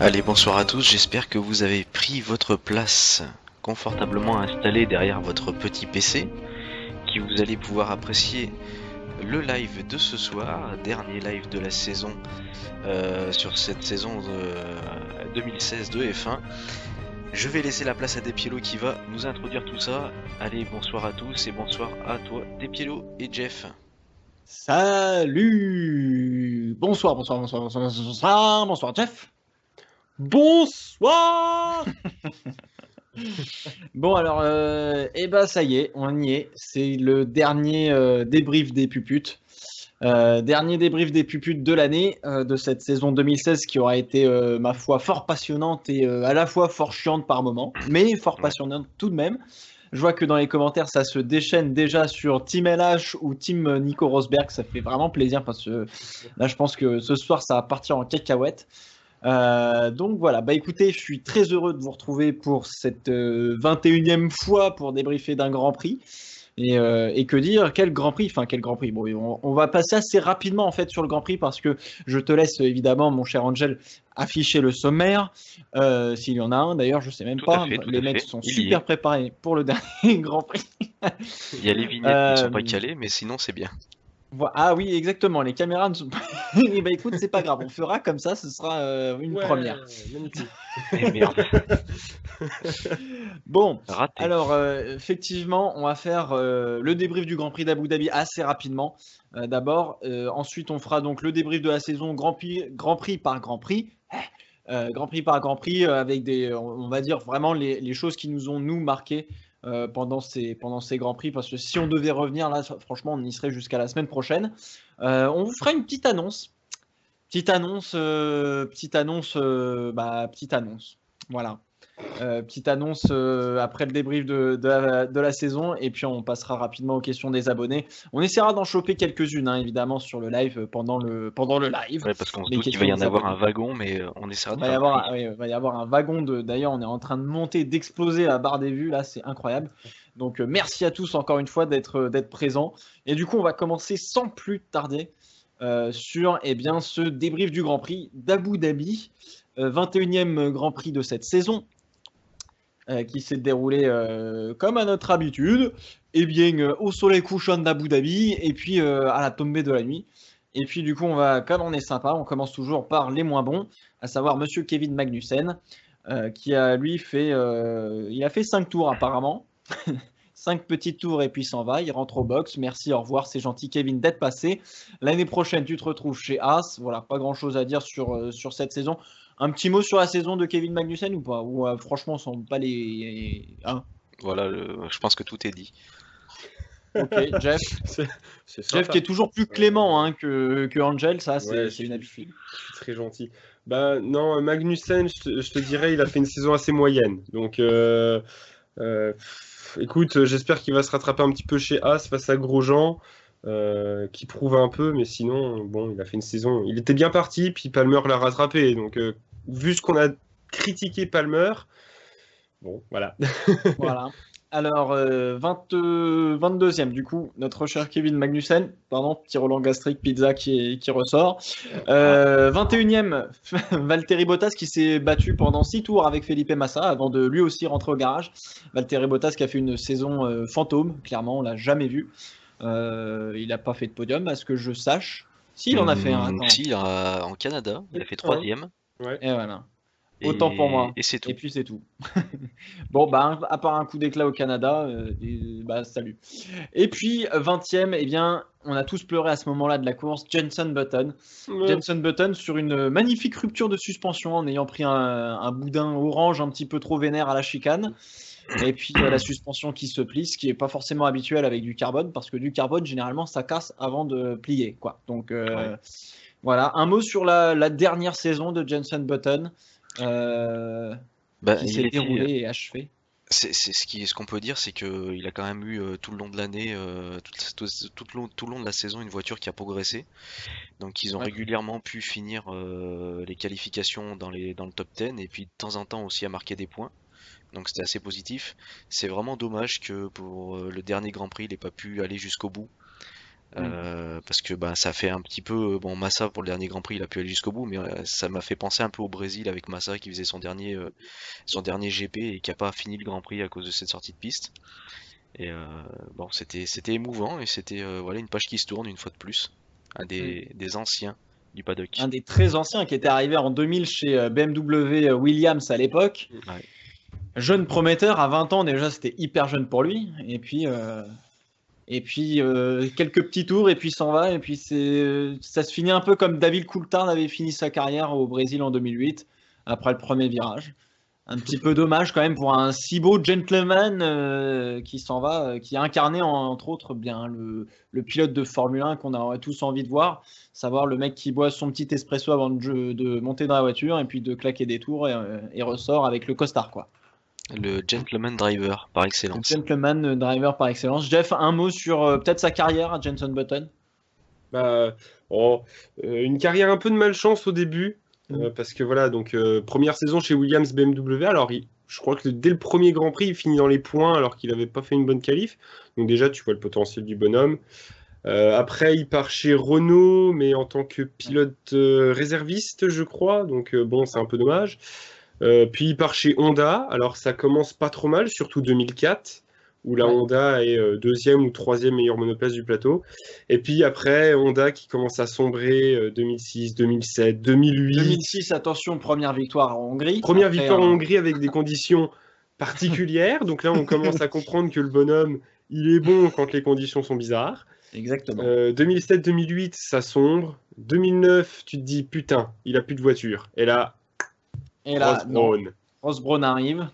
Allez, bonsoir à tous, j'espère que vous avez pris votre place confortablement installée derrière votre petit PC, que vous allez pouvoir apprécier le live de ce soir, dernier live de la saison sur cette saison 2016 de F1. Je vais laisser la place à Despiello qui va nous introduire tout ça. Allez, bonsoir à tous et bonsoir à toi Despiello et Jeff. Salut! Bonsoir, Jeff. Bonsoir. Bon, alors, ça y est, on y est. C'est le dernier débrief des puputes. Dernier débrief des puputes de l'année, de cette saison 2016 qui aura été, ma foi, fort passionnante et à la fois fort chiante par moments, mais fort Ouais. passionnante tout de même. Je vois que dans les commentaires, ça se déchaîne déjà sur Team LH ou Team Nico Rosberg. Ça fait vraiment plaisir parce que là, je pense que ce soir, ça va partir en cacahuète. Donc voilà, bah écoutez, je suis très heureux de vous retrouver pour cette 21e fois pour débriefer d'un Grand Prix. Et que dire, quel Grand Prix, enfin quel Grand Prix. Bon, on va passer assez rapidement en fait sur le Grand Prix parce que je te laisse évidemment, mon cher Angel, afficher le sommaire, s'il y en a un. D'ailleurs, je sais même Tout à pas. fait, tout Les à mecs fait. sont Il y super est. préparés pour le dernier Grand Prix. Il y a les vignettes qui ne sont pas Euh, calées, mais sinon c'est bien. Ah oui, exactement. Les caméras ne sont pas. Eh ben écoute, c'est pas grave. On fera comme ça. Ce sera une première. Ouais, magnifique. Eh merde, Bon, raté. alors effectivement, on va faire le débrief du Grand Prix d'Abu Dhabi assez rapidement. D'abord, ensuite on fera donc le débrief de la saison Grand Prix par Grand Prix. Grand Prix par Grand Prix avec on va dire vraiment les choses qui nous ont nous marqué pendant ces Grands Prix parce que si on devait revenir là, franchement, on y serait jusqu'à la semaine prochaine. On vous fera une petite annonce. Petite annonce. Voilà. Petite annonce après le débrief de la saison et puis on passera rapidement aux questions des abonnés. On essaiera d'en choper quelques-unes hein, évidemment sur le live pendant le live. Ouais, parce qu'on se Les doute qu'il va questions y en des avoir un abonnés. wagon, mais on essaiera Il de va y faire le avoir, tri. oui, il va y avoir un wagon de. D'ailleurs, on est en train de monter, d'exploser la barre des vues là, c'est incroyable. Donc merci à tous encore une fois d'être présents. Et du coup, on va commencer sans plus tarder sur ce débrief du Grand Prix d'Abu Dhabi, 21e Grand Prix de cette saison qui s'est déroulé comme à notre habitude, et bien au soleil couchant d'Abu Dhabi, et puis à la tombée de la nuit. Et puis du coup, comme on est sympa, on commence toujours par les moins bons, à savoir Monsieur Kevin Magnussen, qui a lui fait, il a fait 5 tours apparemment, 5 petits tours et puis s'en va, il rentre au box. Merci, au revoir, c'est gentil Kevin d'être passé. L'année prochaine, tu te retrouves chez As. Voilà, pas grand chose à dire sur cette saison. Un petit mot sur la saison de Kevin Magnussen ou pas? Ou franchement, on sent pas les. Hein. Voilà, je pense que tout est dit. Ok, Jeff. C'est Jeff sympa. qui est toujours plus clément hein, que Angel, ça Ouais, c'est une habitude. je suis très gentil. Bah non, Magnussen, je te dirais, il a fait une saison assez moyenne. Donc, écoute, j'espère qu'il va se rattraper un petit peu chez As face à Grosjean, qui prouve un peu, mais sinon, bon, il a fait une saison. Il était bien parti, puis Palmer l'a rattrapé. Donc, vu ce qu'on a critiqué Palmer, bon, voilà. Voilà. Alors, 22e, du coup, notre cher Kevin Magnussen, pardon, petit Roland gastrique, pizza qui ressort. 21e, Valtteri Bottas qui s'est battu pendant 6 tours avec Felipe Massa avant de lui aussi rentrer au garage. Valtteri Bottas qui a fait une saison fantôme, clairement, on l'a jamais vu. Il n'a pas fait de podium, à ce que je sache. Si, il en a fait un, attends. Si, en Canada, il a fait Hein. troisième. Ouais. Et voilà. Autant pour moi. Et c'est Et tout. puis c'est tout. Bon, bah, à part un coup d'éclat au Canada, bah, salut. Et puis, 20e, eh bien, on a tous pleuré à ce moment-là de la course, Jenson Button. Ouais. Jenson Button sur une magnifique rupture de suspension en ayant pris un boudin orange un petit peu trop vénère à la chicane. Et puis la suspension qui se plie, ce qui n'est pas forcément habituel avec du carbone, parce que du carbone, généralement, ça casse avant de plier. Quoi. Donc Ouais. voilà, un mot sur la dernière saison de Jenson Button. Euh, Bah, qui s'est il était. déroulé et achevé. C'est ce qu'on peut dire, c'est que il a quand même eu tout le long de l'année, tout le long de la saison, une voiture qui a progressé. Donc ils ont Ouais. régulièrement pu finir les qualifications dans le top 10 et puis de temps en temps aussi à marquer des points. Donc c'était assez positif. C'est vraiment dommage que pour le dernier Grand Prix, il n'ait pas pu aller jusqu'au bout. Parce que bah, ça fait un petit peu. Bon, Massa pour le dernier Grand Prix, il a pu aller jusqu'au bout, mais ça m'a fait penser un peu au Brésil avec Massa qui faisait son dernier GP et qui a pas fini le Grand Prix à cause de cette sortie de piste. Et bon, c'était émouvant et c'était voilà une page qui se tourne une fois de plus. Des anciens du paddock. Un des très anciens qui était arrivé en 2000 chez BMW Williams à l'époque. Ouais. Jeune prometteur, à 20 ans déjà, c'était hyper jeune pour lui. Et puis quelques petits tours, et puis s'en va. Et puis ça se finit un peu comme David Coulthard avait fini sa carrière au Brésil en 2008, après le premier virage. Un petit peu dommage quand même pour un si beau gentleman qui s'en va, qui a incarné entre autres bien le pilote de Formule 1 qu'on aurait tous envie de voir, savoir le mec qui boit son petit espresso avant de monter dans la voiture et puis de claquer des tours et ressort avec le costard quoi. Le gentleman driver par Le excellence. gentleman driver par excellence. Jeff, un mot sur peut-être sa carrière à Jenson Button. Bah, une carrière un peu de malchance au début, parce que voilà, donc première saison chez Williams BMW. Alors, je crois que dès le premier Grand Prix, il finit dans les points alors qu'il n'avait pas fait une bonne qualif. Donc déjà, tu vois le potentiel du bonhomme. Après, il part chez Renault, mais en tant que pilote réserviste, je crois. Donc bon, c'est un peu dommage. Puis il part chez Honda. Alors ça commence pas trop mal, surtout 2004, où la Honda est deuxième ou troisième meilleure monoplace du plateau. Et puis après, Honda qui commence à sombrer 2006, 2007, 2008. 2006, attention, première victoire en Hongrie. Première victoire en Hongrie avec des conditions particulières. Donc là, on commence à comprendre que le bonhomme, il est bon quand les conditions sont bizarres. Exactement. 2007-2008, ça sombre. 2009, tu te dis, putain, il a plus de voiture. Et là, Ross Brawn arrive.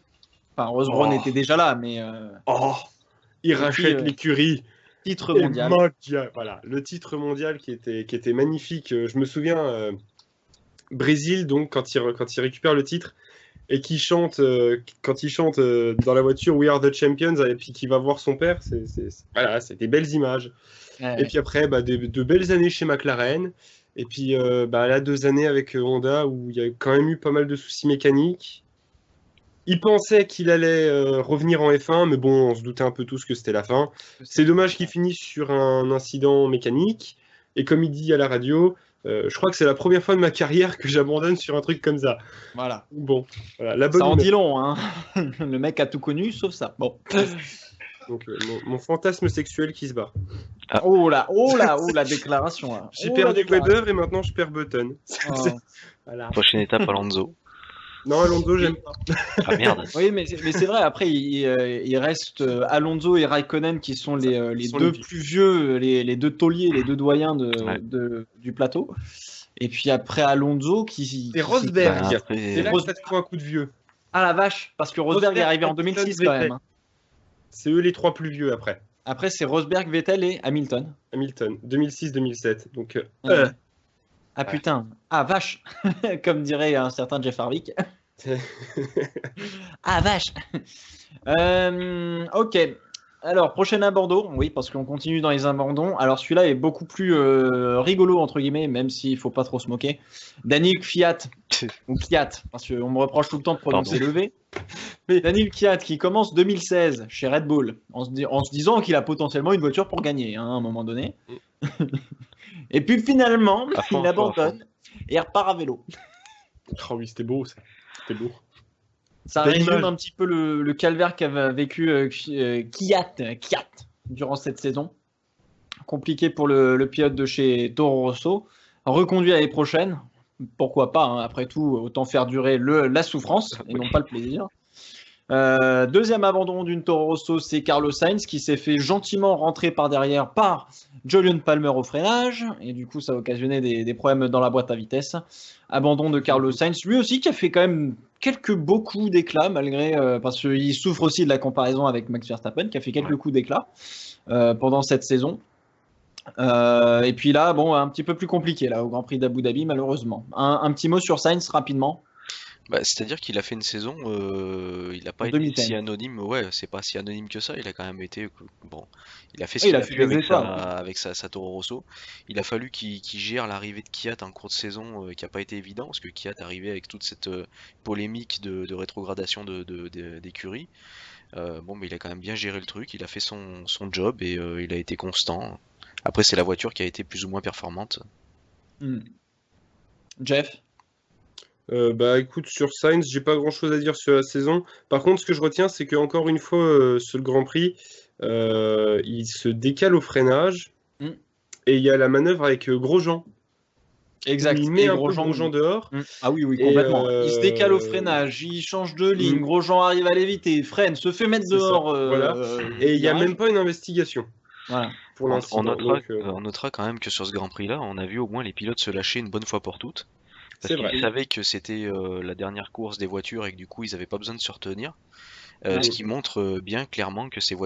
Enfin, Ross Brawn était déjà là, mais. Il rachète l'écurie. Titre mondial. Voilà, le titre mondial qui était magnifique. Je me souviens, Brésil, donc, quand il récupère le titre et qu'il chante, quand il chante dans la voiture We Are the Champions, et puis qu'il va voir son père, voilà, c'est des belles images. Et puis après, de belles années chez McLaren. Et puis là, 2 années avec Honda où il y a quand même eu pas mal de soucis mécaniques. Il pensait qu'il allait revenir en F1, mais bon, on se doutait un peu tous que c'était la fin. C'est dommage qu'il finisse sur un incident mécanique. Et comme il dit à la radio, je crois que c'est la première fois de ma carrière que j'abandonne sur un truc comme ça. Voilà. Bon, voilà. La bonne ça en dit long, hein. Le mec a tout connu, sauf ça. Bon. Donc mon fantasme sexuel qui se bat. Oh la déclaration. Là. J'ai perdu Weber et maintenant je perds Button. Voilà. Prochaine étape, Alonso. Non, Alonso, j'aime pas. Ah merde. Oui, mais c'est vrai, après, il reste Alonso et Raikkonen qui sont les deux plus vieux, les deux tauliers, les deux doyens du plateau. Et puis après, Alonso qui. C'est Rosberg. C'est là que ça te prend un coup de vieux. Ah la vache, parce que Rosberg est arrivé en 2006 quand même. Hein. C'est eux les 3 plus vieux après. Après, c'est Rosberg, Vettel et Hamilton. 2006-2007. Donc. Ah putain, ah vache, comme dirait un certain Jeff Harvick. Ah vache. Ok. Alors, prochain abandon, oui, parce qu'on continue dans les abandons. Alors, celui-là est beaucoup plus rigolo, entre guillemets, même s'il ne faut pas trop se moquer. Daniil Kvyat, ou Kvyat, parce qu'on me reproche tout le temps de prononcer le V. Mais Daniil Kvyat qui commence 2016 chez Red Bull, en se disant qu'il a potentiellement une voiture pour gagner, hein, à un moment donné. Et puis finalement, il abandonne et il repart à vélo. Oh oui, c'était beau ça. C'était beau. Ça résume un petit peu le calvaire qu'avait vécu Kvyat durant cette saison. Compliqué pour le pilote de chez Toro Rosso. Reconduit l'année prochaine. Pourquoi pas, hein, après tout, autant faire durer la souffrance et non pas le plaisir. Deuxième abandon d'une Toro Rosso, c'est Carlos Sainz qui s'est fait gentiment rentrer par derrière par Jolyon Palmer au freinage. Et du coup, ça a occasionné des problèmes dans la boîte à vitesse. Abandon de Carlos Sainz, lui aussi qui a fait quand même quelques beaux coups d'éclat, malgré parce qu'il souffre aussi de la comparaison avec Max Verstappen, qui a fait quelques coups d'éclat pendant cette saison. Et puis là, bon, un petit peu plus compliqué là au Grand Prix d'Abu Dhabi, malheureusement. Un petit mot sur Sainz rapidement. C'est-à-dire qu'il a fait une saison, il n'a pas été si anonyme, c'est pas si anonyme que ça, il a quand même été, bon, il a fait ce qu'il a pu avec sa Toro Rosso. Il a fallu qu'il gère l'arrivée de Kvyat en cours de saison, qui n'a pas été évident, parce que Kvyat arrivait avec toute cette polémique de rétrogradation d'écurie. Mais il a quand même bien géré le truc, il a fait son job et il a été constant. Après, c'est la voiture qui a été plus ou moins performante. Jeff? Bah écoute, sur Sainz, j'ai pas grand-chose à dire sur la saison. Par contre, ce que je retiens, c'est qu'encore une fois, sur le Grand Prix, il se décale au freinage. Mm. Et il y a la manœuvre avec Grosjean. Exact. Il met Et un peu Grosjean dehors. Ah oui, Et, complètement. Il se décale au freinage, il change de ligne, Grosjean arrive à l'éviter, freine, se fait mettre C'est ça, dehors. voilà. Et il n'y a même pas une investigation Voilà. pour On l'incident. notera, Donc, on notera quand même que sur ce Grand Prix-là, on a vu au moins les pilotes se lâcher une bonne fois pour toutes. Parce c'est vrai. qu'ils savaient que c'était la dernière course des voitures et que du coup, ils n'avaient pas besoin de se retenir. Ouais. Ce qui montre bien clairement que ces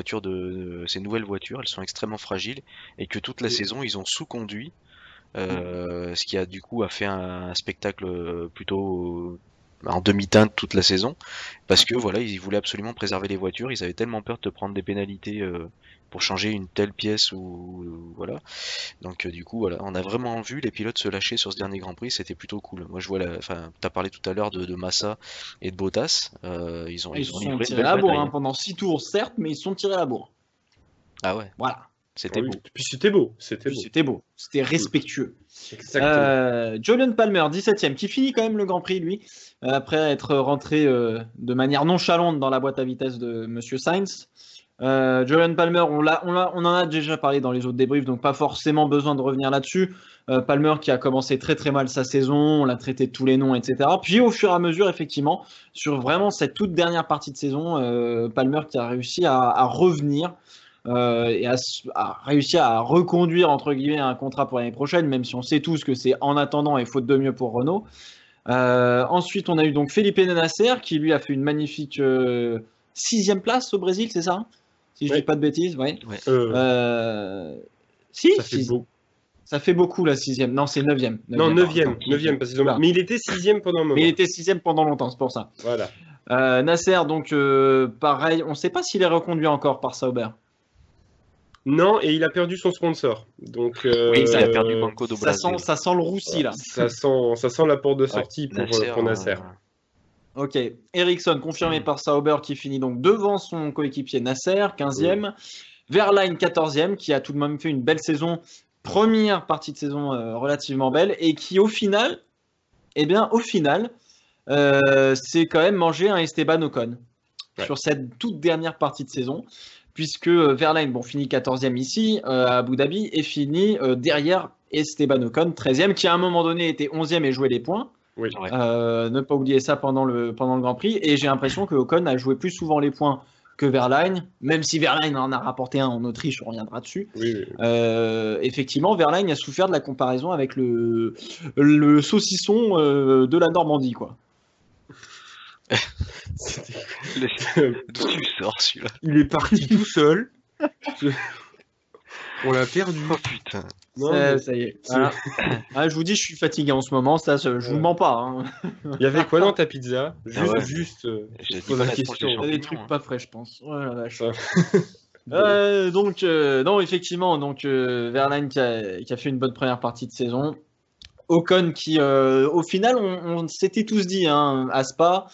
nouvelles voitures, elles sont extrêmement fragiles et que toute la saison, ils ont sous-conduit. Ce qui a du coup a fait un spectacle plutôt en demi-teinte toute la saison, parce que voilà, ils voulaient absolument préserver les voitures, ils avaient tellement peur de prendre des pénalités pour changer une telle pièce ou voilà. Donc du coup voilà, on a vraiment vu les pilotes se lâcher sur ce dernier Grand Prix, c'était plutôt cool. Moi je vois enfin t'as parlé tout à l'heure de Massa et de Bottas, ils ont Ils se livré sont une tirés belle à la bourre bataille. pendant 6 tours, certes, mais ils se sont tirés à la bourre. Ah ouais, Voilà. c'était Oui. beau. Puis c'était beau. Puis c'était beau, c'était respectueux. Exactement. Julian Palmer, 17ème, qui finit quand même le Grand Prix, lui, après être rentré de manière nonchalante dans la boîte à vitesse de Monsieur Sainz. Julian Palmer, on en a déjà parlé dans les autres débriefs, donc pas forcément besoin de revenir là-dessus. Palmer qui a commencé très très mal sa saison, on l'a traité de tous les noms, etc. Puis au fur et à mesure, effectivement, sur vraiment cette toute dernière partie de saison, Palmer qui a réussi à revenir. Et a réussi à reconduire entre guillemets un contrat pour l'année prochaine, même si on sait tous que c'est en attendant et faute de mieux pour Renault. Ensuite, on a eu donc Felipe Nasser qui lui a fait une magnifique 6e place au Brésil, c'est ça? Si je dis pas de bêtises, ouais. Si, ça fait beau. Ça fait beaucoup la 6e. Non, c'est 9e. Non, 9e, parce qu'ils ont... Mais il était 6e pendant un moment. Mais il était 6e pendant longtemps, c'est pour ça. Voilà. Nasser, donc pareil, on ne sait pas s'il est reconduit encore par Sauber. Non, et il a perdu son sponsor. Donc, Oui, il a perdu Banco do ça Brasil. sent le roussi là. Ça sent la porte de sortie pour Nasser. Ok, Ericsson confirmé par Sauber qui finit donc devant son coéquipier Nasser, 15e. Verlaine 14e qui a tout de même fait une belle saison, première partie de saison relativement belle et qui au final, c'est quand même mangé un Esteban Ocon sur cette toute dernière partie de saison. Puisque Verlaine finit 14e ici à Abu Dhabi et finit derrière Esteban Ocon, 13e, qui à un moment donné était 11e et jouait les points. Oui. Ne pas oublier ça pendant le Grand Prix. Et j'ai l'impression que Ocon a joué plus souvent les points que Verlaine, même si Verlaine en a rapporté un en Autriche, on reviendra dessus. Oui. Effectivement, Verlaine a souffert de la comparaison avec le saucisson de la Normandie, quoi. D'où tu sors celui-là? Il est parti tout seul. On l'a perdu. Oh putain. Non, ça y est. Je vous dis, je suis fatigué en ce moment. Ça, je vous mens pas. Hein. Il y avait quoi dans ta pizza? Juste. J'ai pose la question. Il y a des trucs pas frais, je pense. Oh la vache. Non, effectivement, Verlaine qui a fait une bonne première partie de saison. Ocon qui, au final, on s'était tous dit, hein, à Spa,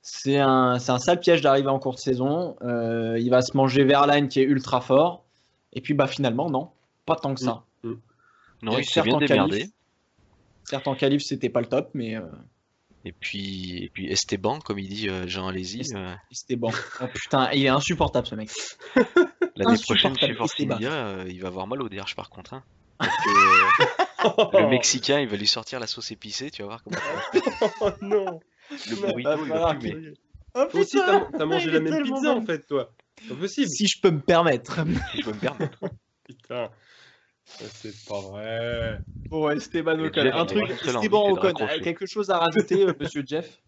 c'est un sale piège d'arriver en cours de saison. Il va se manger Verlaine qui est ultra fort. Et puis finalement, non, pas tant que ça. Non, il s'est bien démerdé. Certes, en qualif, c'était pas le top, mais. Et puis Esteban, comme il dit Jean Alési. Esteban. Oh putain, il est insupportable ce mec. L'année prochaine, chez Force India, il va avoir mal au derche par contre. Hein. Parce que le Mexicain, il va lui sortir la sauce épicée, tu vas voir comment ça va. Oh non. Le burrito, il va fumer. Oh, toi aussi, t'as mangé la même pizza en fait, toi. C'est pas possible. Si je peux me permettre. Putain. C'est pas vrai. Bon, Esteban Ocon. Un truc, Esteban Ocon, quelque chose à rajouter, monsieur Jeff?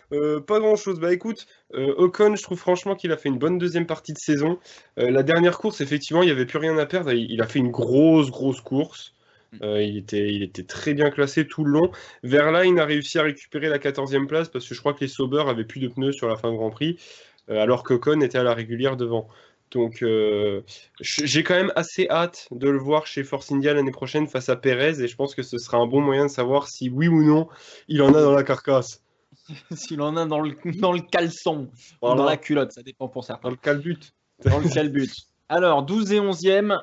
Pas grand chose. Bah écoute, Ocon, je trouve franchement qu'il a fait une bonne deuxième partie de saison. La dernière course, effectivement, il n'y avait plus rien à perdre. Il a fait une grosse course. Il était très bien classé tout le long. Verlaine a réussi à récupérer la 14e place parce que je crois que les Sauber avaient plus de pneus sur la fin du Grand Prix, alors qu'Ocon était à la régulière devant. Donc j'ai quand même assez hâte de le voir chez Force India l'année prochaine face à Perez et je pense que ce sera un bon moyen de savoir si oui ou non il en a dans la carcasse. S'il en a dans le caleçon, voilà. Ou dans la culotte, ça dépend pour certains. Dans le calbut. Dans le calbut. Alors, 12 et 11e,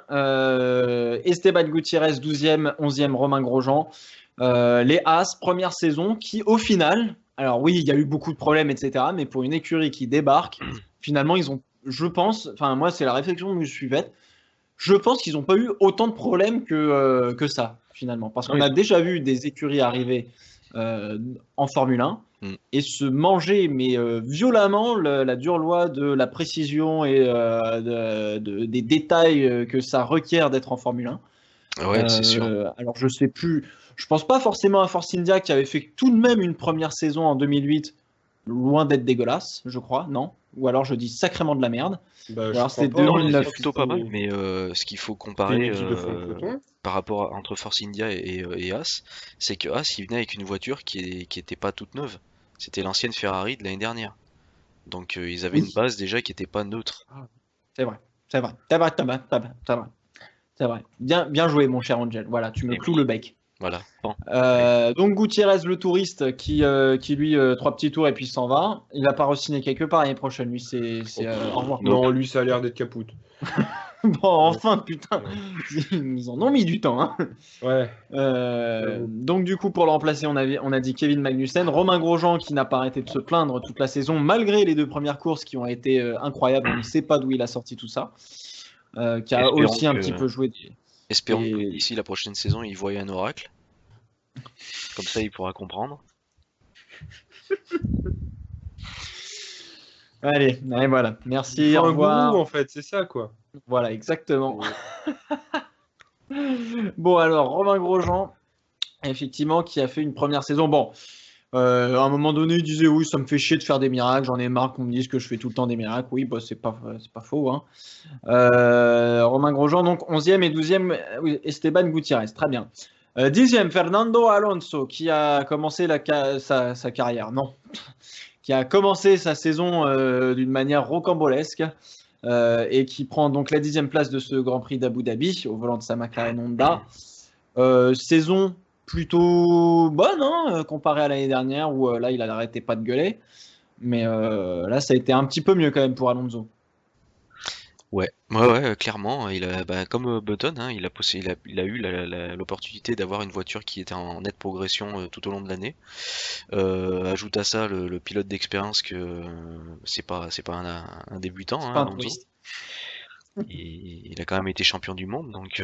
Esteban Gutiérrez, 12e, 11e, Romain Grosjean. Les As, première saison, qui au final, alors oui, il y a eu beaucoup de problèmes, etc., mais pour une écurie qui débarque, finalement, ils ont, je pense, enfin, moi, c'est la réflexion que je suis faite, je pense qu'ils n'ont pas eu autant de problèmes que ça, finalement. Parce qu'on a déjà vu des écuries arriver en Formule 1 et se manger, mais violemment, la dure loi de la précision et des détails que ça requiert d'être en Formule 1. Ouais, c'est sûr. Alors, je sais plus, je pense pas forcément à Force India qui avait fait tout de même une première saison en 2008, loin d'être dégueulasse, je crois, non? Ou alors je dis sacrément de la merde. Bah, Ou je alors crois c'était pas, hein, 2009. C'est plutôt pas mal, mais ce qu'il faut C'était une comparer équipe de fond de peloton. par rapport entre Force India et As, c'est que As, il venait avec une voiture qui était pas toute neuve. C'était l'ancienne Ferrari de l'année dernière. Donc ils avaient Oui. une base déjà qui était pas neutre. C'est vrai, c'est vrai. C'est vrai, c'est vrai. Bien joué, mon cher Angel. Voilà, tu me Et cloues oui. le bec. Voilà. Bon. Donc Gutiérrez, le touriste, qui lui, 3 petits tours et puis s'en va. Il va pas re-signer quelque part l'année prochaine. Lui, c'est au revoir. Non, lui, ça a l'air d'être capoute. Bon, enfin, putain, ils en ont mis du temps. Hein. Ouais. Donc du coup, pour le remplacer, on a dit Kevin Magnussen, Romain Grosjean qui n'a pas arrêté de se plaindre toute la saison, malgré les 2 premières courses qui ont été incroyables. On ne sait pas d'où il a sorti tout ça. Qui a Espérons aussi un que- petit peu joué. Espérons Et- que d'ici la prochaine saison, il voie un oracle. Comme ça, il pourra comprendre. Allez, voilà. Merci, Il faut au un revoir. gourou, en fait, c'est ça, quoi. Voilà, exactement. Bon, alors, Romain Grosjean, effectivement, qui a fait une première saison. Bon, à un moment donné, il disait oui, ça me fait chier de faire des miracles, j'en ai marre qu'on me dise que je fais tout le temps des miracles. Oui, bah, c'est pas faux. Hein. Romain Grosjean, donc 11e et 12e, oui, Esteban Gutiérrez, très bien. 10e, Fernando Alonso, qui a commencé sa carrière, non, qui a commencé sa saison d'une manière rocambolesque. Et qui prend donc la 10e place de ce Grand Prix d'Abu Dhabi au volant de sa McLaren Honda. Saison plutôt bonne comparée à l'année dernière où là il n'arrêtait pas de gueuler. Mais là ça a été un petit peu mieux quand même pour Alonso. Ouais, clairement, comme Button, hein, il a eu l'opportunité d'avoir une voiture qui était en nette progression tout au long de l'année. Ajoute à ça le pilote d'expérience que c'est pas un débutant, hein, Pas un Alonso. touriste. Il a quand même été champion du monde, donc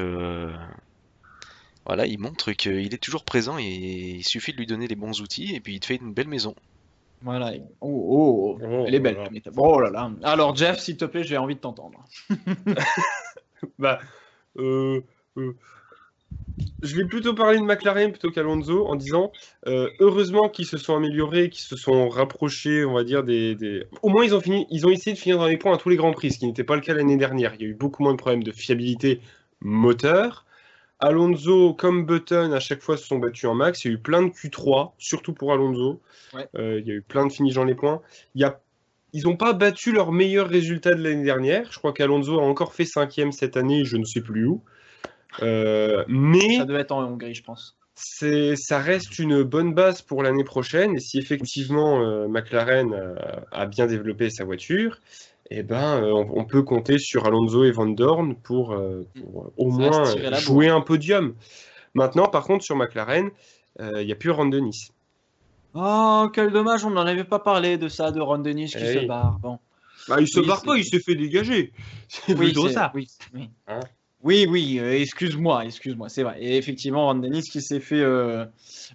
voilà, il montre qu'il est toujours présent et il suffit de lui donner les bons outils et puis il te fait une belle maison. Voilà. Oh, elle est belle. Voilà. la métaphore. Oh là là. Alors Jeff, s'il te plaît, j'ai envie de t'entendre. Bah, euh, je vais plutôt parler de McLaren plutôt qu'Alonso en disant heureusement qu'ils se sont améliorés, qu'ils se sont rapprochés, on va dire, Au moins, ils ont essayé de finir dans les points à tous les grands prix, ce qui n'était pas le cas l'année dernière. Il y a eu beaucoup moins de problèmes de fiabilité moteur. Alonso, comme Button, à chaque fois se sont battus en max. Il y a eu plein de Q3, surtout pour Alonso. Ouais. Il y a eu plein de finishes dans les points. Ils n'ont pas battu leur meilleur résultat de l'année dernière. Je crois qu'Alonso a encore fait 5e cette année, je ne sais plus où. Mais Ça devait être en Hongrie, je pense. ça reste une bonne base pour l'année prochaine. Et si effectivement McLaren a bien développé sa voiture, eh ben, on peut compter sur Alonso et Van Dorn pour au Ça va moins se tirer la jouer bourre. un podium. Maintenant, par contre, sur McLaren, il n'y a plus Ron Dennis. Oh, quel dommage, on n'en avait pas parlé de ça, de Ron Dennis qui Eh se oui. barre. Bon. Bah, il se Oui, barre c'est- pas, il s'est fait dégager. C'est Oui, plutôt ça. Oui. Hein. Oui, excuse-moi, c'est vrai. Et effectivement, Ron Dennis qui s'est fait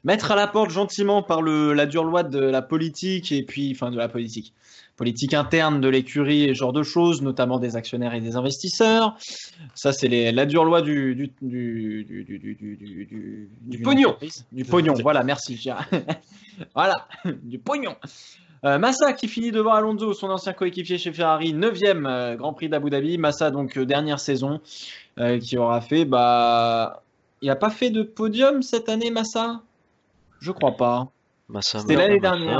mettre à la porte gentiment par la dure loi de la politique et puis, enfin, de la politique interne de l'écurie et ce genre de choses, notamment des actionnaires et des investisseurs. Ça, c'est la dure loi du pognon. Du pognon, voilà, merci. Voilà, du pognon. Massa qui finit devant Alonso, son ancien coéquipier chez Ferrari, 9e Grand Prix d'Abu Dhabi. Massa, donc dernière saison, qui aura fait. Il n'a pas fait de podium cette année, Massa? Je crois pas. C'était l'année dernière.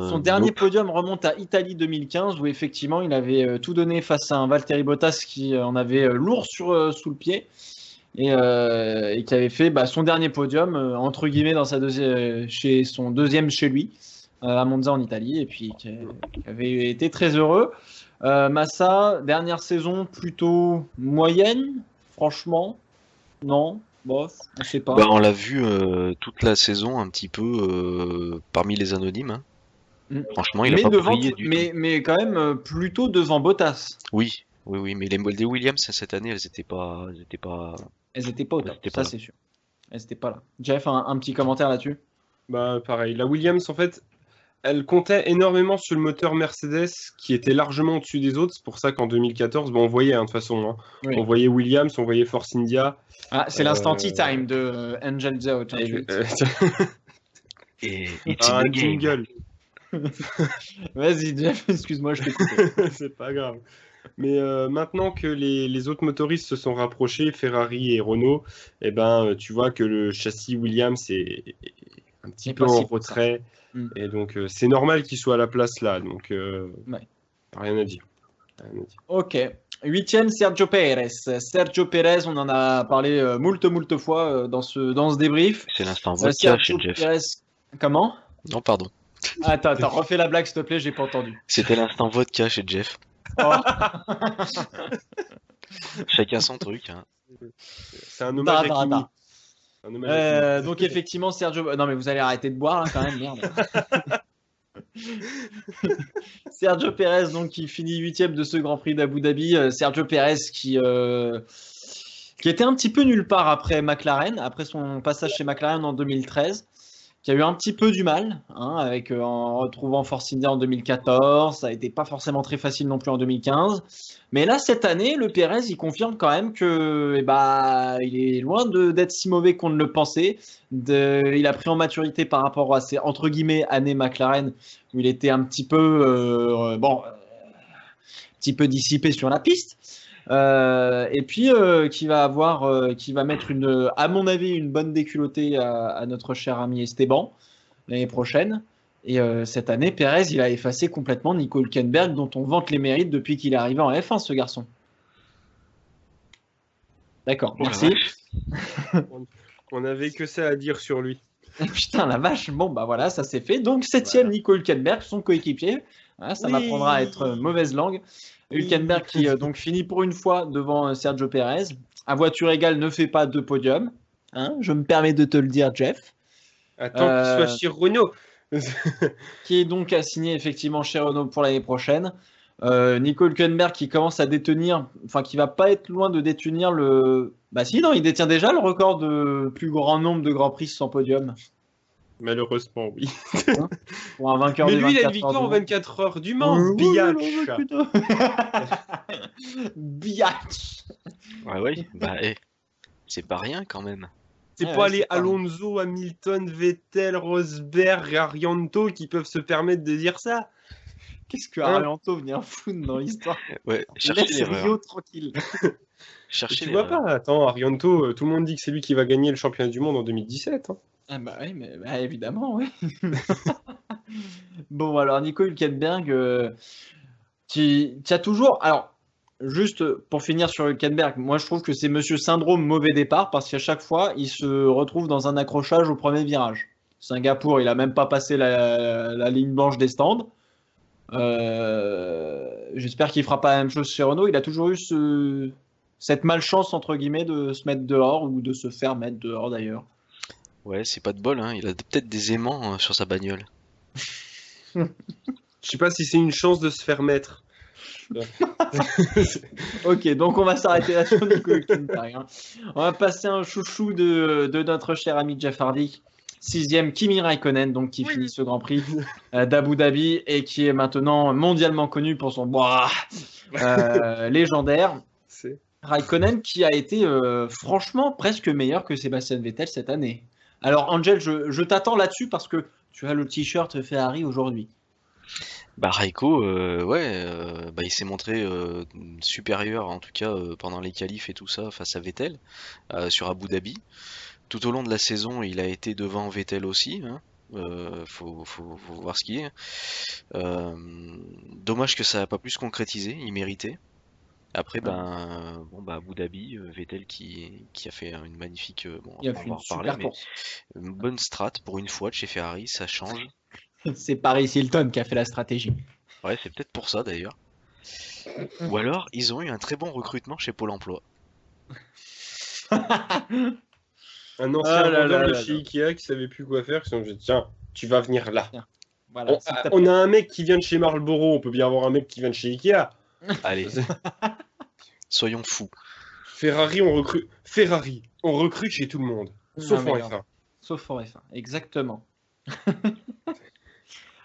Son dernier podium remonte à Italie 2015, où effectivement il avait tout donné face à un Valtteri Bottas qui en avait lourd sous le pied. Et qui avait fait son dernier podium, entre guillemets, chez son deuxième chez lui. À Monza en Italie, et puis qui avait été très heureux. Massa, dernière saison plutôt moyenne, franchement. Non, bof, on sait pas. Bah, on l'a vu toute la saison un petit peu parmi les anonymes, hein. Mm. Franchement, il a Mais pas devant, brillé du tout. mais quand même plutôt devant Bottas. Oui, oui, oui, mais les Williams cette année, elles étaient pas, Elles étaient pas au elles top, étaient ça pas là. c'est sûr. Elles étaient pas là. Jeff, un petit commentaire là-dessus? Bah, pareil. La Williams, en fait, elle comptait énormément sur le moteur Mercedes qui était largement au-dessus des autres. C'est pour ça qu'en 2014, bon, on voyait, hein, de toute façon, hein. Oui. On voyait Williams, on voyait Force India. Ah, c'est l'instant tea time de Angel 088. Et it's in Un the game. jingle. Vas-y, Jeff, excuse-moi, je t'ai coupé. C'est pas grave. Mais maintenant que les autres motoristes se sont rapprochés, Ferrari et Renault, eh ben, tu vois que le châssis Williams est un petit Et peu pas en si pour ça. retrait. Mm. Et donc, c'est normal qu'il soit à la place là. Donc, Ouais. rien à dire. Rien à dire. Ok. 8e, Sergio Pérez. Sergio Pérez, on en a parlé moult fois dans ce débrief. C'est l'instant vodka chez Jeff. Pérez. Comment? Non, pardon. Attends, refais la blague s'il te plaît, j'ai pas entendu. C'était l'instant vodka chez Jeff. Oh. Chacun son truc, hein. C'est un hommage à Da, da, Kimi. da. Un hommage à Kimi. Donc effectivement, Sergio... Non mais vous allez arrêter de boire là quand même, merde. Sergio Pérez, donc, qui finit 8e de ce Grand Prix d'Abu Dhabi. Sergio Pérez qui était un petit peu nulle part après McLaren, après son passage chez McLaren en 2013, qui a eu un petit peu du mal, hein, en retrouvant Force India en 2014. Ça a été pas forcément très facile non plus en 2015. Mais là, cette année, le Pérez, il confirme quand même que, il est loin d'être si mauvais qu'on ne le pensait. Il a pris en maturité par rapport à ses, entre guillemets, années McLaren, où il était un petit peu, petit peu dissipé sur la piste. Et puis qui va mettre à mon avis, une bonne déculottée à notre cher ami Esteban l'année prochaine. Et cette année, Pérez, il a effacé complètement Nico Hülkenberg, dont on vante les mérites depuis qu'il est arrivé en F1, ce garçon. D'accord, Oh la merci. On n'avait que ça à dire sur lui. Putain, la vache. Bon, bah voilà, ça s'est fait. Donc, 7e, Nico Hülkenberg, son coéquipier. Voilà, ça m'apprendra à être mauvaise langue. Hülkenberg qui donc finit pour une fois devant Sergio Pérez. À voiture égale, ne fait pas de podium. Hein, je me permets de te le dire, Jeff. Attends qu'il soit chez Renault. Qui est donc assigné effectivement chez Renault pour l'année prochaine. Nico Hülkenberg qui commence à détenir, enfin qui va pas être loin de détenir le. Bah si, non, il détient déjà le record de plus grand nombre de Grands Prix sans podium. Malheureusement, oui. Pour un vainqueur Mais des lui, il a 24 une heures victoire du en Mans. 24 heures du Mans. Oui, Biatch. Biatch. Ouais, oui, bah, c'est pas rien quand même. C'est Ouais, pas ouais, les c'est pas Alonso, Hamilton, Vettel, Rosberg, Arianto qui peuvent se permettre de dire ça. Qu'est-ce que Arianto vient foutre dans l'histoire? Ouais, cherchez Laisse l'erreur. Rio tranquille. Cherchez Tu vois l'erreur. pas, attends, Arianto, tout le monde dit que c'est lui qui va gagner le championnat du monde en 2017. Hein. Ah bah oui, mais évidemment, oui. Bon, alors Nico Hülkenberg, tu as toujours. Alors, juste pour finir sur Hülkenberg, moi je trouve que c'est Monsieur Syndrome mauvais départ parce qu'à chaque fois, il se retrouve dans un accrochage au premier virage. Singapour, il a même pas passé la ligne blanche des stands. J'espère qu'il fera pas la même chose chez Renault. Il a toujours eu cette malchance, entre guillemets, de se mettre dehors ou de se faire mettre dehors d'ailleurs. Ouais, c'est pas de bol, hein. Il a peut-être des aimants sur sa bagnole. Je sais pas si c'est une chance de se faire mettre. Ok, donc on va s'arrêter là sur Nico Hülkenberg. Hein. On va passer un chouchou de notre cher ami Jeff Hardy. 6e, Kimi Raikkonen, donc qui finit ce Grand Prix d'Abu Dhabi et qui est maintenant mondialement connu pour son légendaire. Raikkonen qui a été franchement presque meilleur que Sébastien Vettel cette année. Alors Angel, je t'attends là-dessus parce que tu as le t-shirt Ferrari aujourd'hui. Bah Raikko, il s'est montré supérieur en tout cas pendant les qualifs et tout ça face à Vettel sur Abu Dhabi. Tout au long de la saison, il a été devant Vettel aussi. Hein. Faut voir ce qu'il est. Dommage que ça n'a pas pu se concrétiser, il méritait. Après, Abu Dhabi, Vettel qui a fait une magnifique. Il a fait une super course. Une bonne strat pour une fois de chez Ferrari, ça change. C'est Paris Hilton qui a fait la stratégie. Ouais, c'est peut-être pour ça d'ailleurs. Ou alors, ils ont eu un très bon recrutement chez Pôle emploi. Un ancien vendeur de chez Ikea qui savait plus quoi faire, qui s'est dit tiens, tu vas venir là. Tiens, voilà, On a un mec qui vient de chez Marlboro, on peut bien avoir un mec qui vient de chez Ikea. Allez, soyons fous. Ferrari, on recrute chez tout le monde, sauf en F1. Sauf en F1, exactement.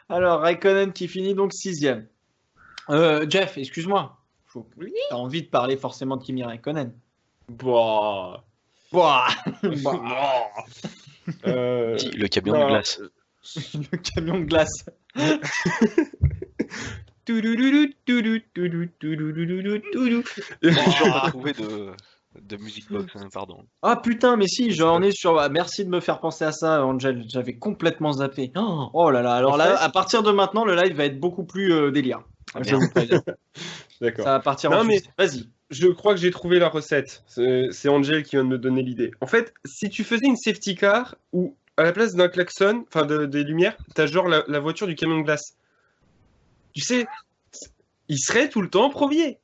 Alors, Raikkonen qui finit donc 6ème. Jeff, excuse-moi. T'as envie de parler forcément de Kimi Raikkonen. Bah. Le camion de glace. Le camion de glace. J'ai pas trouvé de musique box, hein, pardon. Ah putain, mais si, j'en ai sur. Merci de me faire penser à ça, Angel. J'avais complètement zappé. Oh là là, alors là, à partir de maintenant, le live va être beaucoup plus délire. Je vous préviens. D'accord. Ça va partir en mais vas-y. Je crois que j'ai trouvé la recette. C'est Angel qui vient de me donner l'idée. En fait, si tu faisais une safety car où à la place d'un klaxon, enfin des lumières, t'as genre la voiture du camion de glace. Tu sais, il serait tout le temps premier.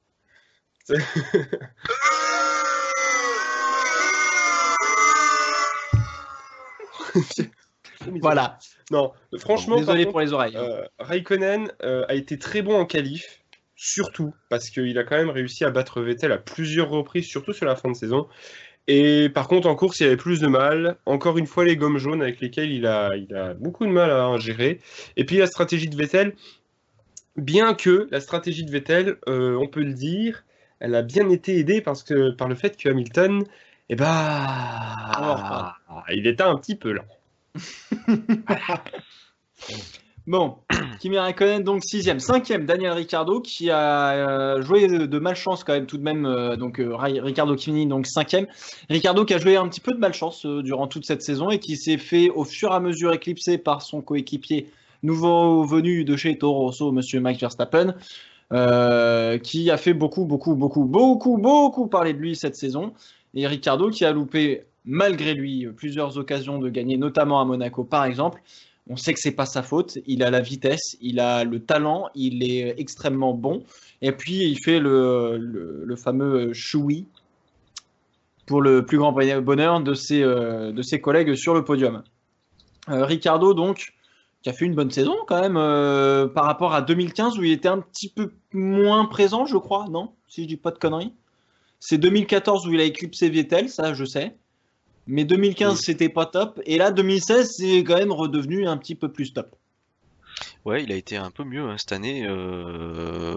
Voilà. Non, franchement, désolé pour les oreilles. Raikkonen a été très bon en qualif, surtout parce qu'il a quand même réussi à battre Vettel à plusieurs reprises, surtout sur la fin de saison. Et par contre, en course, il avait plus de mal. Encore une fois, les gommes jaunes avec lesquelles il a beaucoup de mal à gérer. Et puis la stratégie de Vettel, bien que la stratégie de Vettel, on peut le dire, elle a bien été aidée par le fait que Hamilton, il était un petit peu lent. Bon, Kimi Raikkonen donc 6ème, 5ème Daniel Ricciardo qui a joué de malchance quand même tout de même, Ricciardo qui finit donc 5ème. Ricciardo qui a joué un petit peu de malchance durant toute cette saison et qui s'est fait au fur et à mesure éclipser par son coéquipier nouveau venu de chez Toro Rosso, monsieur Max Verstappen, qui a fait beaucoup parler de lui cette saison. Et Ricciardo qui a loupé malgré lui plusieurs occasions de gagner, notamment à Monaco par exemple. On sait que c'est pas sa faute, il a la vitesse, il a le talent, il est extrêmement bon. Et puis il fait le fameux choui pour le plus grand bonheur de ses collègues sur le podium. Ricciardo donc, qui a fait une bonne saison quand même par rapport à 2015 où il était un petit peu moins présent, je crois, non? Si je dis pas de conneries. C'est 2014 où il a éclipsé Vettel, ça je sais. Mais 2015, c'était pas top. Et là, 2016, c'est quand même redevenu un petit peu plus top. Ouais, il a été un peu mieux hein, cette année.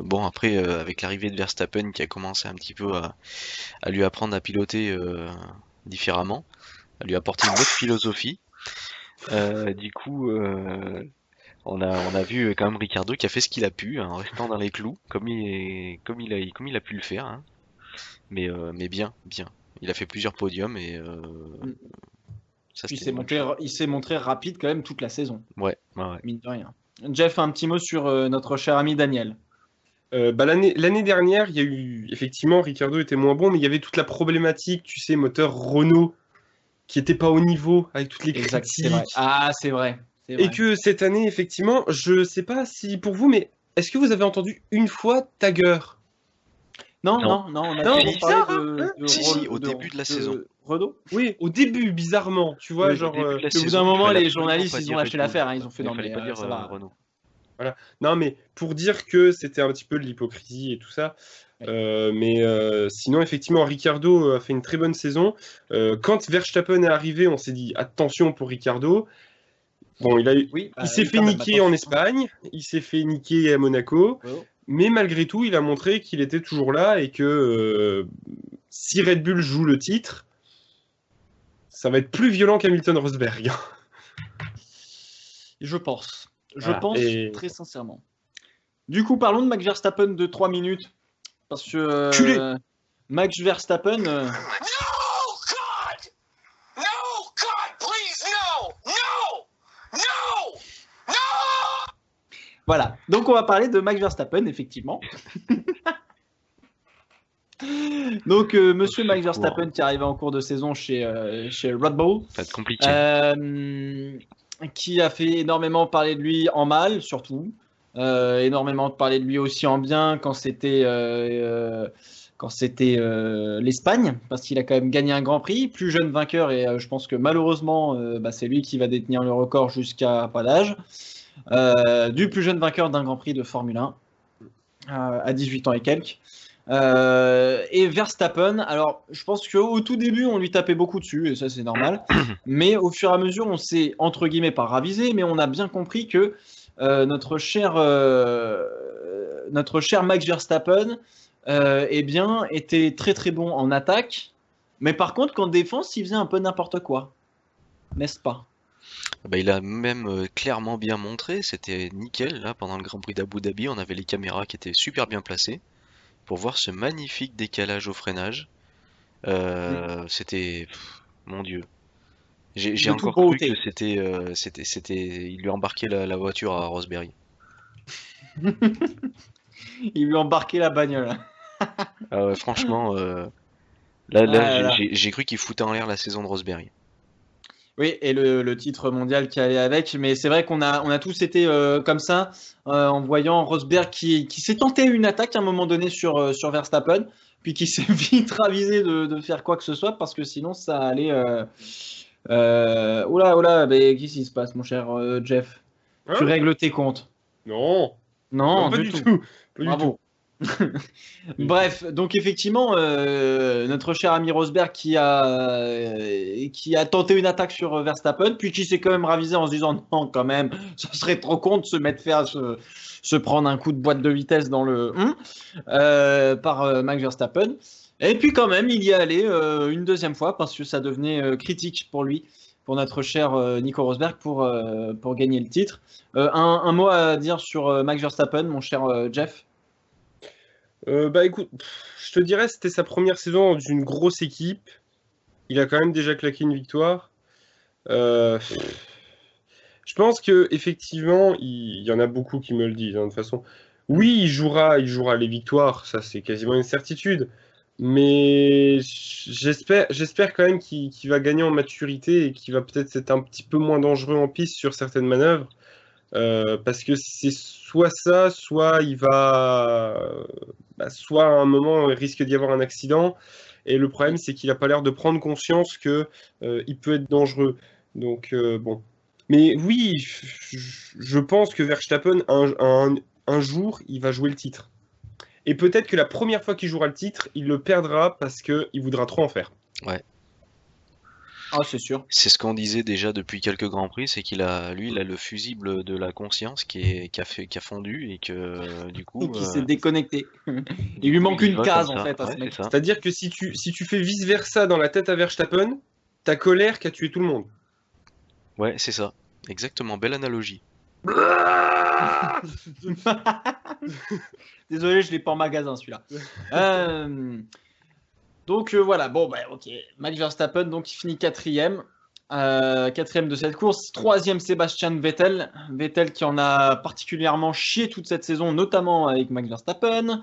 Bon, après, avec l'arrivée de Verstappen qui a commencé un petit peu à lui apprendre à piloter différemment, à lui apporter une autre philosophie. Du coup, on a vu quand même Ricciardo qui a fait ce qu'il a pu, hein, en restant dans les clous, comme il a pu le faire. Hein. Mais bien. Il a fait plusieurs podiums et ça, il s'est montré rapide quand même toute la saison. Ouais. Mine de rien. Jeff, un petit mot sur notre cher ami Daniel. L'année dernière, il y a eu effectivement Ricciardo était moins bon, mais il y avait toute la problématique, tu sais, moteur Renault qui était pas au niveau avec toutes les critiques. C'est vrai. Ah, c'est vrai. Et que cette année, effectivement, je sais pas si pour vous, mais est-ce que vous avez entendu une fois Tagger? Non, on a toujours parlé de au début de la saison. Renault. Oui, au début, bizarrement, tu vois, genre. Au bout d'un moment, les journalistes, ils ont lâché l'affaire, hein, ils ont fait non, mais ça va. Renault. Voilà. Non, mais pour dire que c'était un petit peu de l'hypocrisie et tout ça. Mais sinon, effectivement, Ricciardo a fait une très bonne saison. Quand Verstappen est arrivé, on s'est dit attention pour Ricciardo. Bon, il s'est fait niquer en Espagne, il s'est fait niquer à Monaco. Mais malgré tout, il a montré qu'il était toujours là et que si Red Bull joue le titre, ça va être plus violent qu'Hamilton Rosberg. Je pense très sincèrement. Du coup, parlons de Max Verstappen de 3 minutes. Parce que Max Verstappen... Voilà, donc on va parler de Max Verstappen, effectivement. Donc, monsieur Max Verstappen qui arrivait en cours de saison chez Red Bull. Ça va être compliqué. Qui a fait énormément parler de lui en mal, surtout. énormément parlé de lui aussi en bien quand c'était l'Espagne, parce qu'il a quand même gagné un Grand Prix, plus jeune vainqueur, et je pense que malheureusement, c'est lui qui va détenir le record jusqu'à pas d'âge, du plus jeune vainqueur d'un Grand Prix de Formule 1, à 18 ans et quelques. Et Verstappen, alors je pense qu'au tout début on lui tapait beaucoup dessus, et ça c'est normal, mais au fur et à mesure on s'est entre guillemets pas ravisé, mais on a bien compris que notre cher Max Verstappen eh bien, était très très bon en attaque, mais par contre qu'en défense il faisait un peu n'importe quoi, n'est-ce pas? Bah, il a même clairement bien montré, c'était nickel. Là, pendant le Grand Prix d'Abu Dhabi, on avait les caméras qui étaient super bien placées pour voir ce magnifique décalage au freinage. C'était, mon Dieu. J'ai De toute encore cru beauté. que il lui embarquait la voiture à Rosberg. Il lui embarquait la bagnole. Ah ouais, franchement, là, Ah là là. j'ai cru qu'il foutait en l'air la saison de Rosberg. Oui, et le titre mondial qui allait avec, mais c'est vrai qu'on a tous été comme ça en voyant Rosberg qui s'est tenté une attaque à un moment donné sur Verstappen, puis qui s'est vite ravisé de faire quoi que ce soit parce que sinon ça allait. Oula, oula, mais qu'est-ce qui se passe, mon cher Jeff? Tu Hein? règles tes comptes? Non, Non, non, pas du du tout. tout. Pas du tout. Bravo. Bref, donc effectivement, notre cher ami Rosberg qui a tenté une attaque sur Verstappen, puis qui s'est quand même ravisé en se disant non, quand même, ce serait trop con de se mettre se prendre un coup de boîte de vitesse dans le par Max Verstappen. Et puis quand même, il y est allé une deuxième fois parce que ça devenait critique pour lui, pour notre cher Nico Rosberg, pour gagner le titre. Un mot à dire sur Max Verstappen, mon cher Jeff? Bah écoute, je te dirais, c'était sa première saison dans une grosse équipe. Il a quand même déjà claqué une victoire. Euh, je pense que effectivement, il y en a beaucoup qui me le disent, hein, de toute façon. Oui, il jouera les victoires, ça c'est quasiment une certitude. Mais j'espère quand même qu'il va gagner en maturité et qu'il va peut-être être un petit peu moins dangereux en piste sur certaines manœuvres. Parce que c'est soit ça, soit soit à un moment, il risque d'y avoir un accident. Et le problème, c'est qu'il n'a pas l'air de prendre conscience que il peut être dangereux. Donc, bon. Mais oui, je pense que Verstappen, un jour, il va jouer le titre. Et peut-être que la première fois qu'il jouera le titre, il le perdra parce qu'il voudra trop en faire. Ouais. Ah, c'est sûr. C'est ce qu'on disait déjà depuis quelques Grands Prix, c'est il a le fusible de la conscience qui a fondu et que du coup, Qui s'est déconnecté. Il lui manque il une va case comme en ça. fait à Ouais, ce mec. c'est ça. C'est-à-dire que si tu fais vice-versa dans la tête à Verstappen, ta colère qui a tué tout le monde. Ouais, c'est ça. Exactement, belle analogie. Désolé, je l'ai pas en magasin celui-là. Donc voilà, bon bah ok, Max Verstappen donc il finit quatrième, quatrième de cette course, troisième Sébastien Vettel, Vettel qui en a particulièrement chié toute cette saison, notamment avec Max Verstappen,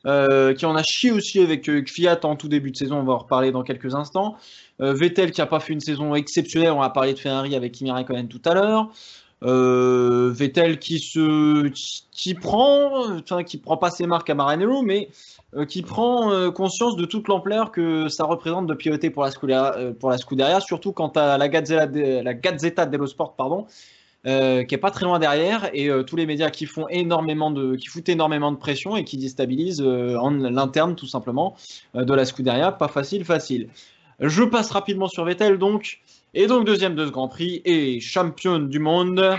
qui en a chié aussi avec Fiat en tout début de saison, on va en reparler dans quelques instants. Vettel qui a pas fait une saison exceptionnelle, on va parler de Ferrari avec Kimi Raikkonen tout à l'heure. Vettel qui prend pas ses marques à Maranello, mais qui prend conscience de toute l'ampleur que ça représente de piloter pour la Scuderia, surtout quand à la Gazzetta dello Sport, pardon, qui est pas très loin derrière, et tous les médias qui foutent énormément de pression et qui déstabilisent l'interne tout simplement de la Scuderia. Pas facile. Je passe rapidement sur Vettel donc. Et donc deuxième de ce Grand Prix et championne du monde.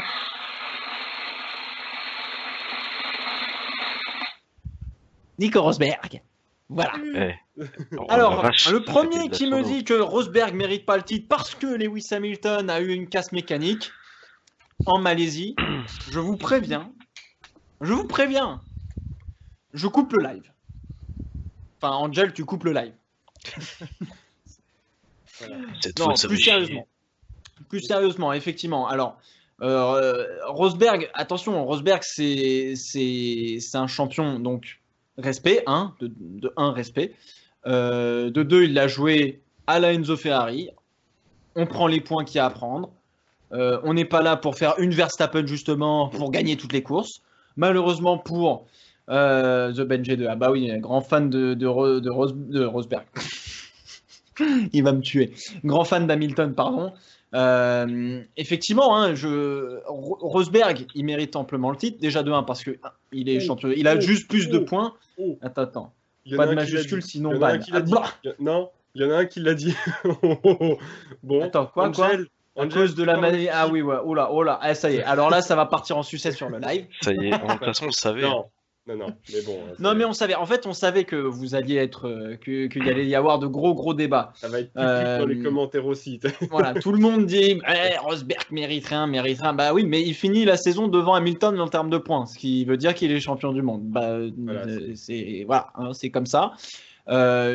Nico Rosberg. Voilà. Ouais. Oh, la Alors, vache, le c'était premier de la qui me sono. dit que Rosberg mérite pas le titre parce que Lewis Hamilton a eu une casse mécanique en Malaisie, je vous préviens, je coupe le live. Enfin, Angel, tu coupes le live. Cette Non, fois, ça plus me chie. sérieusement. Plus sérieusement, effectivement. Alors, Rosberg, attention, Rosberg, c'est un champion, donc respect, hein, de un, respect. De deux, il l'a joué à la Enzo Ferrari. On prend les points qu'il y a à prendre. On n'est pas là pour faire une Verstappen, justement, pour gagner toutes les courses. Malheureusement pour The Ben G2. Ah bah oui, grand fan de Rosberg. Il va me tuer. Grand fan d'Hamilton, pardon. Effectivement, hein, Rosberg, il mérite amplement le titre. Déjà de 1 parce que il est champion. Il a juste plus de points. Attends. Pas de majuscule, sinon ban. Non, il y en a un qui l'a dit. Bon. Attends, quoi à cause de la maladie. Ah oui, ouais. Oh là. Ah, ça y est. Alors là, ça va partir en sucette sur le live. Ça y est. De toute façon, on le savait. Non. Mais bon. Non, mais on savait. En fait, on savait que vous alliez être, qu'il y allait y avoir de gros débats. Ça va être public dans les commentaires aussi. Voilà, tout le monde dit Rosberg mérite rien. Bah oui, mais il finit la saison devant Hamilton en termes de points, ce qui veut dire qu'il est champion du monde. Bah, c'est comme ça.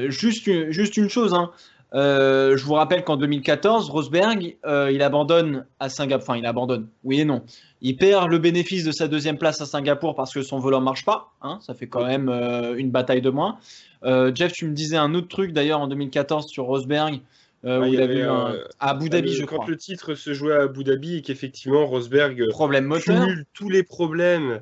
Juste une chose, hein. Je vous rappelle qu'en 2014, Rosberg, il abandonne à Singapour. Enfin, il abandonne, oui et non. Il perd le bénéfice de sa deuxième place à Singapour parce que son volant ne marche pas. Hein, ça fait quand même une bataille de moins. Jeff, tu me disais un autre truc d'ailleurs en 2014 sur Rosberg. Où il avait eu à Abu Dhabi, je crois. Quand le titre se jouait à Abu Dhabi et qu'effectivement Rosberg problème moteur, cumule tous les problèmes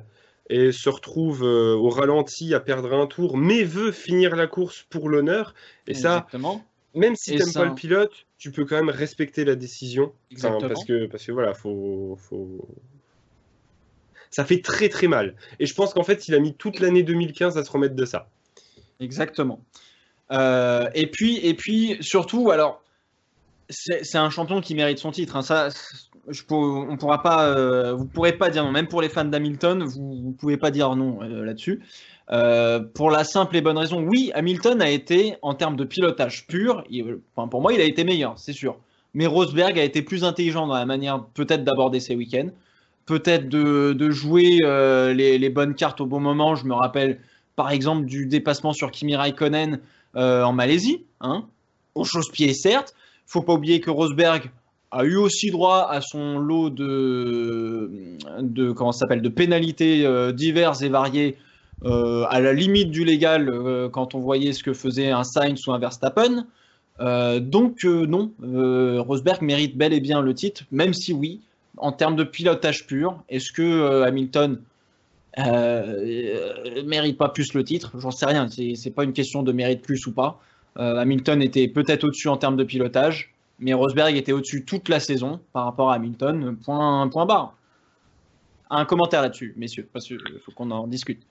et se retrouve au ralenti à perdre un tour, mais veut finir la course pour l'honneur. Et exactement. Ça, même si tu n'aimes pas le pilote, tu peux quand même respecter la décision. Exactement. Parce que voilà, ça fait très très mal. Et je pense qu'en fait, il a mis toute l'année 2015 à se remettre de ça. Exactement. Et puis surtout, alors, c'est un champion qui mérite son titre. Hein. Ça, on pourra pas, vous pourrez pas dire non. Même pour les fans d'Hamilton, vous pouvez pas dire non là-dessus. Pour la simple et bonne raison, oui, Hamilton a été, en termes de pilotage pur, pour moi, il a été meilleur, c'est sûr. Mais Rosberg a été plus intelligent dans la manière peut-être d'aborder ses week-ends, peut-être de jouer les bonnes cartes au bon moment. Je me rappelle par exemple du dépassement sur Kimi Raikkonen en Malaisie, hein, au chausse-pied certes. Faut pas oublier que Rosberg a eu aussi droit à son lot de pénalités diverses et variées à la limite du légal quand on voyait ce que faisait un Sainz ou un Verstappen. Donc non, Rosberg mérite bel et bien le titre, même si oui, en termes de pilotage pur, est-ce que Hamilton mérite pas plus le titre? J'en sais rien, c'est pas une question de mérite plus ou pas. Hamilton était peut-être au-dessus en termes de pilotage, mais Rosberg était au-dessus toute la saison par rapport à Hamilton, point barre. Un commentaire là-dessus, messieurs, parce qu'il faut qu'on en discute.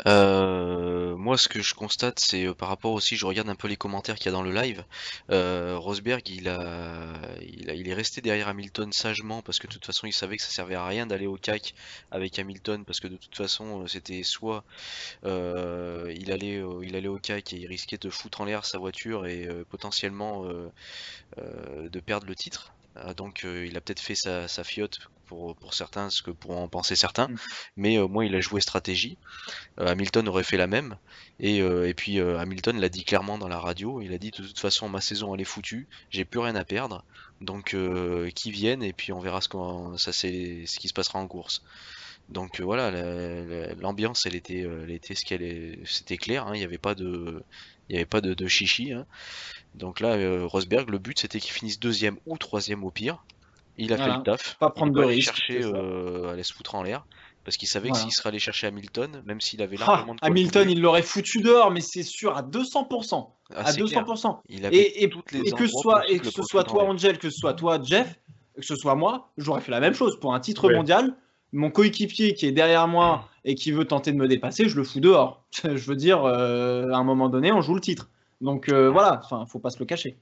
Moi, ce que je constate, c'est par rapport aussi, je regarde un peu les commentaires qu'il y a dans le live. Rosberg, il est resté derrière Hamilton sagement parce que de toute façon, il savait que ça servait à rien d'aller au CAC avec Hamilton parce que de toute façon, c'était soit il allait au CAC et il risquait de foutre en l'air sa voiture et potentiellement de perdre le titre. Donc il a peut-être fait sa fiotte pour certains, ce que pourront en penser certains, mais au moins il a joué stratégie. Hamilton aurait fait la même, et puis Hamilton l'a dit clairement dans la radio, il a dit de toute façon ma saison elle est foutue, j'ai plus rien à perdre, donc qu'ils viennent et puis on verra ce qui se passera en course. Donc voilà, l'ambiance elle était c'était clair, hein, il n'y avait pas de chichi, hein. Donc là, Rosberg, le but c'était qu'il finisse deuxième ou troisième au pire. Il a fait le taf. Pas prendre de risque. Chercher à aller se foutre en l'air. Parce qu'il savait que s'il serait allé chercher Hamilton, même s'il avait largement de Hamilton, il l'aurait foutu dehors, mais c'est sûr, à 200%. À 200%. Et que ce soit toi, Angel, que ce soit toi, Jeff, que ce soit moi, j'aurais fait la même chose. Pour un titre mondial, mon coéquipier qui est derrière moi et qui veut tenter de me dépasser, je le fous dehors. Je veux dire, à un moment donné, on joue le titre. Donc voilà, faut pas se le cacher.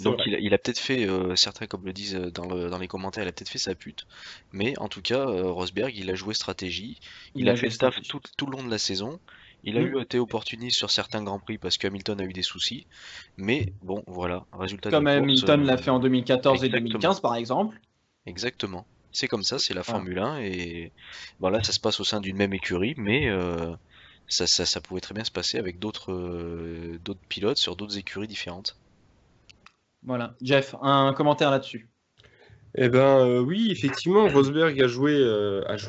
Donc il a peut-être fait, certains comme le disent dans les commentaires, il a peut-être fait sa pute. Mais en tout cas, Rosberg, il a joué stratégie. Il a fait le taf tout le long de la saison. Il a été opportuniste sur certains Grands Prix parce que Hamilton a eu des soucis. Mais bon, voilà, résultat comme Hamilton l'a fait en 2014 et 2015 par exemple. Exactement. C'est comme ça, c'est la Formule 1. Et voilà, ça se passe au sein d'une même écurie, mais ça pouvait très bien se passer avec d'autres pilotes sur d'autres écuries différentes. Voilà. Jeff, un commentaire là-dessus? Eh ben oui, effectivement, Rosberg a joué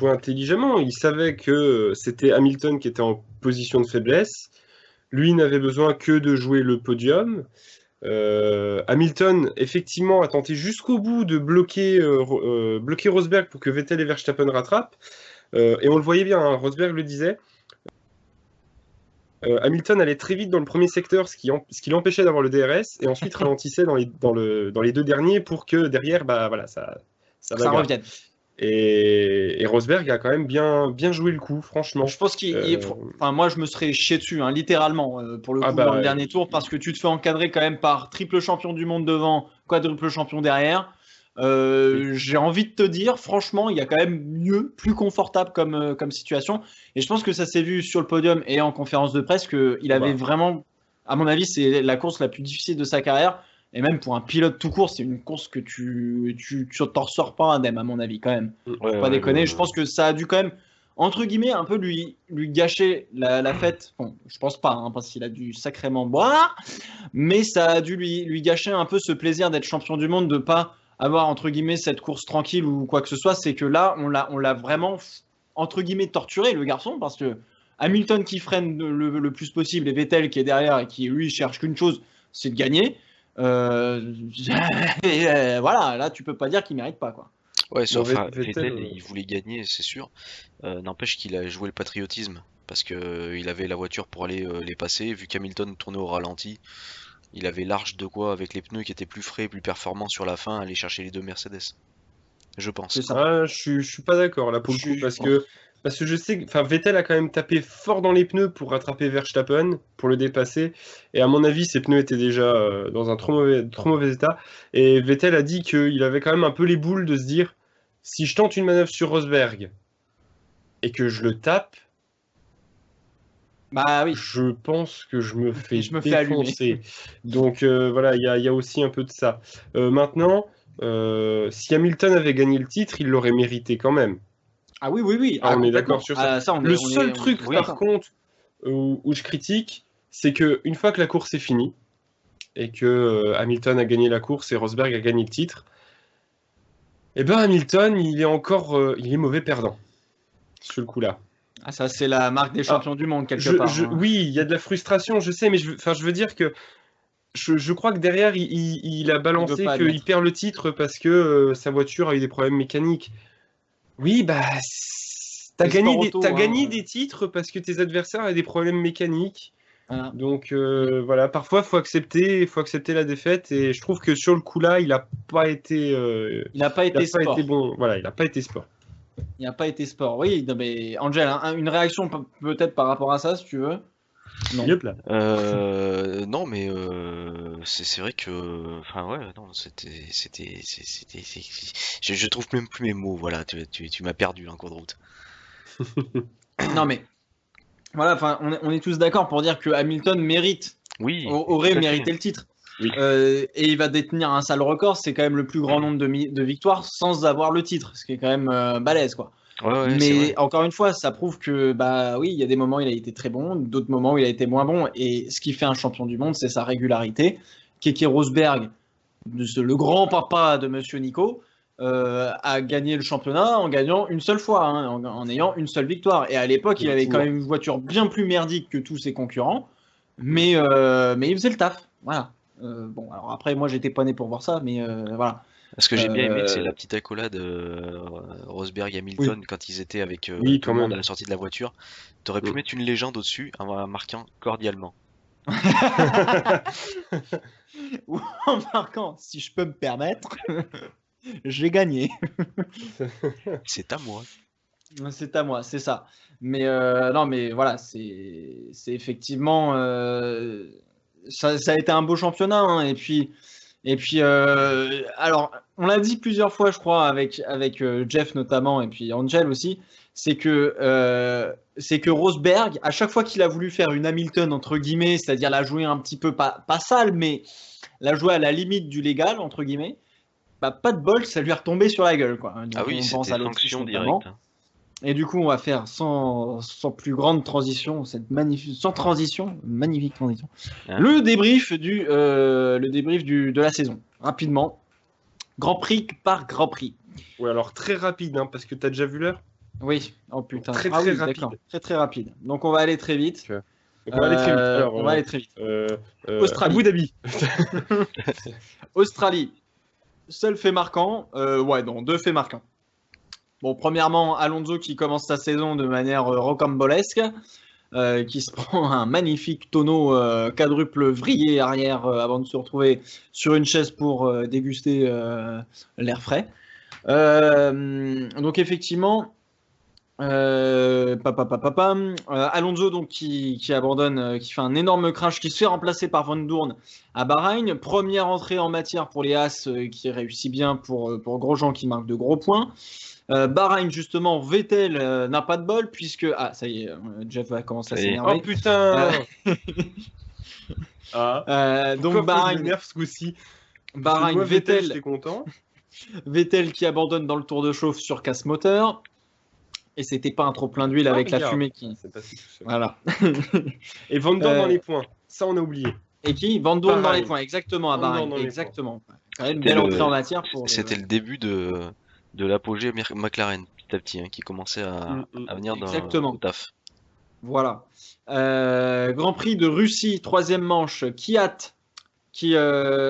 intelligemment. Il savait que c'était Hamilton qui était en position de faiblesse. Lui n'avait besoin que de jouer le podium. Hamilton, effectivement, a tenté jusqu'au bout de bloquer Rosberg pour que Vettel et Verstappen rattrapent. Et on le voyait bien, hein, Rosberg le disait. Hamilton allait très vite dans le premier secteur, ce qui l'empêchait d'avoir le DRS, et ensuite ralentissait dans les deux derniers pour que derrière, bah voilà, ça Ça bagarre. revienne. Et Rosberg a quand même bien joué le coup, franchement. Je pense moi, je me serais chié dessus, hein, littéralement, pour le coup, dans le dernier tour, parce que tu te fais encadrer quand même par triple champion du monde devant, quadruple champion derrière. J'ai envie de te dire, franchement, il y a quand même mieux, plus confortable comme situation. Et je pense que ça s'est vu sur le podium et en conférence de presse qu'il avait vraiment, à mon avis, c'est la course la plus difficile de sa carrière. Et même pour un pilote tout court, c'est une course que tu t'en ressors pas indemne, à mon avis, quand même. Faut pas déconner. Je pense que ça a dû quand même, entre guillemets, un peu lui gâcher la fête. Bon, je pense pas, hein, parce qu'il a dû sacrément boire. Mais ça a dû lui gâcher un peu ce plaisir d'être champion du monde, de pas avoir, entre guillemets, cette course tranquille ou quoi que ce soit. C'est que là, on l'a vraiment, entre guillemets, torturé, le garçon, parce que Hamilton qui freine le plus possible et Vettel qui est derrière et qui, lui, cherche qu'une chose, c'est de gagner. Voilà, là tu peux pas dire qu'il mérite pas, quoi. Ouais, sauf Vettel, il voulait gagner, c'est sûr. N'empêche qu'il a joué le patriotisme parce que il avait la voiture pour aller les passer. Vu qu'Hamilton tournait au ralenti, il avait large de quoi, avec les pneus qui étaient plus frais, plus performants sur la fin, aller chercher les deux Mercedes. Je pense. C'est ça. Ah, je suis pas d'accord là pour le coup parce que je sais que Vettel a quand même tapé fort dans les pneus pour rattraper Verstappen, pour le dépasser. Et à mon avis, ses pneus étaient déjà dans un trop mauvais état. Et Vettel a dit qu'il avait quand même un peu les boules de se dire, si je tente une manœuvre sur Rosberg et que je le tape, bah oui, je pense que je me fais fais allumer. défoncer. Donc voilà, il y a aussi un peu de ça. Maintenant, si Hamilton avait gagné le titre, il l'aurait mérité quand même. Ah oui. Ah, on est d'accord sur ça. Le seul truc, par d'accord. contre, où je critique, c'est que une fois que la course est finie et que Hamilton a gagné la course et Rosberg a gagné le titre, eh ben Hamilton, il est mauvais perdant sur le coup-là. Ah, ça c'est la marque des champions du monde quelque part. Hein. Oui, il y a de la frustration, je sais, mais je veux dire que je crois que derrière, il a balancé qu'il perd le titre parce que sa voiture a eu des problèmes mécaniques. Oui, bah, t'as gagné des titres parce que tes adversaires avaient des problèmes mécaniques. Voilà. Donc voilà, parfois faut accepter la défaite et je trouve que sur le coup-là, il n'a pas été bon. Voilà, il n'a pas été sport. Il n'a pas été sport. Oui, non, mais Angel, une réaction peut-être par rapport à ça, si tu veux. Non. Non, mais c'est vrai que, enfin ouais, non, je trouve même plus mes mots. Voilà, tu m'as perdu en cours de route. Non, mais voilà, enfin, on est tous d'accord pour dire que Hamilton aurait mérité le titre. Oui. Et il va détenir un sale record. C'est quand même le plus grand nombre de victoires sans avoir le titre, ce qui est quand même balèze, quoi. Ouais, mais encore une fois, ça prouve que oui, il y a des moments où il a été très bon, d'autres moments où il a été moins bon. Et ce qui fait un champion du monde, c'est sa régularité. Keke Rosberg, le grand papa de Monsieur Nico, a gagné le championnat en gagnant une seule fois, hein, en ayant une seule victoire. Et à l'époque, il avait quand même une voiture bien plus merdique que tous ses concurrents, mais il faisait le taf. Voilà. Bon, alors après, moi, j'étais pas né pour voir ça, mais voilà. Ce que j'ai bien aimé, c'est la petite accolade Rosberg et Hamilton quand ils étaient avec tout le monde à la sortie de la voiture. T'aurais pu mettre une légende au-dessus en marquant cordialement. Ou en marquant, si je peux me permettre, j'ai gagné. C'est à moi. C'est à moi, c'est ça. Mais non, mais voilà, c'est effectivement... ça a été un beau championnat, hein, et puis alors, on l'a dit plusieurs fois, je crois, avec Jeff notamment, et puis Angel aussi, c'est que Rosberg, à chaque fois qu'il a voulu faire une Hamilton, entre guillemets, c'est-à-dire la jouer un petit peu, pas sale, mais la jouer à la limite du légal, entre guillemets, pas de bol, ça lui est retombé sur la gueule, quoi. Donc, oui, c'était sanction directe. Et du coup, on va faire sans plus grande transition, magnifique transition. Hein, le débrief de la saison, rapidement. Grand Prix par Grand Prix. Ouais, alors très rapide, hein, parce que t'as déjà vu l'heure. Oui, oh putain. Très rapide. Très rapide. Donc on va aller très vite. Okay. On va aller très vite. Alors, on va aller très vite. Australie. Abu Dhabi. Australie. Seul fait marquant. Deux faits marquants. Bon, premièrement, Alonso qui commence sa saison de manière rocambolesque, qui se prend un magnifique tonneau quadruple vrillé arrière avant de se retrouver sur une chaise pour déguster l'air frais. Donc effectivement, Alonso donc qui abandonne, qui fait un énorme crash, qui se fait remplacer par Van Doorn à Bahreïn. Première entrée en matière pour les As qui réussit bien pour Grosjean qui marque de gros points. Bahreïn justement, Vettel n'a pas de bol puisque ça y est, Jeff va commencer à s'énerver. Oh putain. Donc Bahreïn, ce coup-ci. Bahreïn, Moi, Vettel, j'étais content. Vettel qui abandonne dans le tour de chauffe sur casse moteur. Et c'était pas un trop plein d'huile avec la fumée qui. C'est passé tout seul. Voilà. Et Van Dorn dans les points. Ça, on a oublié. Et qui Van Dorn dans Bahreïn. les points, exactement, à Van Dorn Bahreïn. dans les Exactement. Quand même une belle entrée en matière pour. C'était le début de l'apogée McLaren, petit à petit, hein, qui commençait à venir au taf. Voilà. Grand Prix de Russie, troisième manche. Kvyat,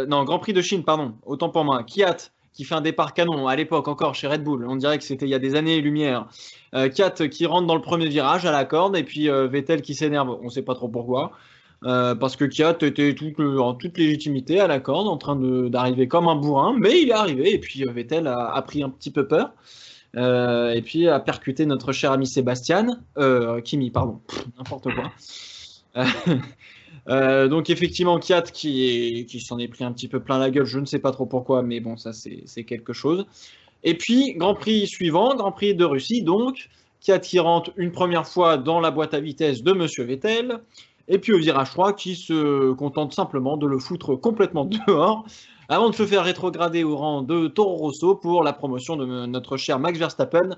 non, Grand Prix de Chine, pardon. Autant pour moi. Kvyat, qui fait un départ canon à l'époque encore chez Red Bull. On dirait que c'était il y a des années-lumière. Kvyat qui rentre dans le premier virage à la corde et puis Vettel qui s'énerve. On ne sait pas trop pourquoi. Parce que Kvyat était en toute légitimité à la corde, en train d'arriver comme un bourrin, mais il est arrivé et puis Vettel a pris un petit peu peur et puis a percuté notre cher ami Sébastien, Kimi, pardon, n'importe quoi. Donc effectivement Kvyat qui s'en est pris un petit peu plein la gueule, je ne sais pas trop pourquoi, mais bon ça c'est quelque chose. Et puis Grand Prix suivant, Grand Prix de Russie, donc Kvyat qui rentre une première fois dans la boîte à vitesse de Monsieur Vettel. Et puis au virage 3, qui se contente simplement de le foutre complètement dehors avant de se faire rétrograder au rang de Toro Rosso pour la promotion de notre cher Max Verstappen,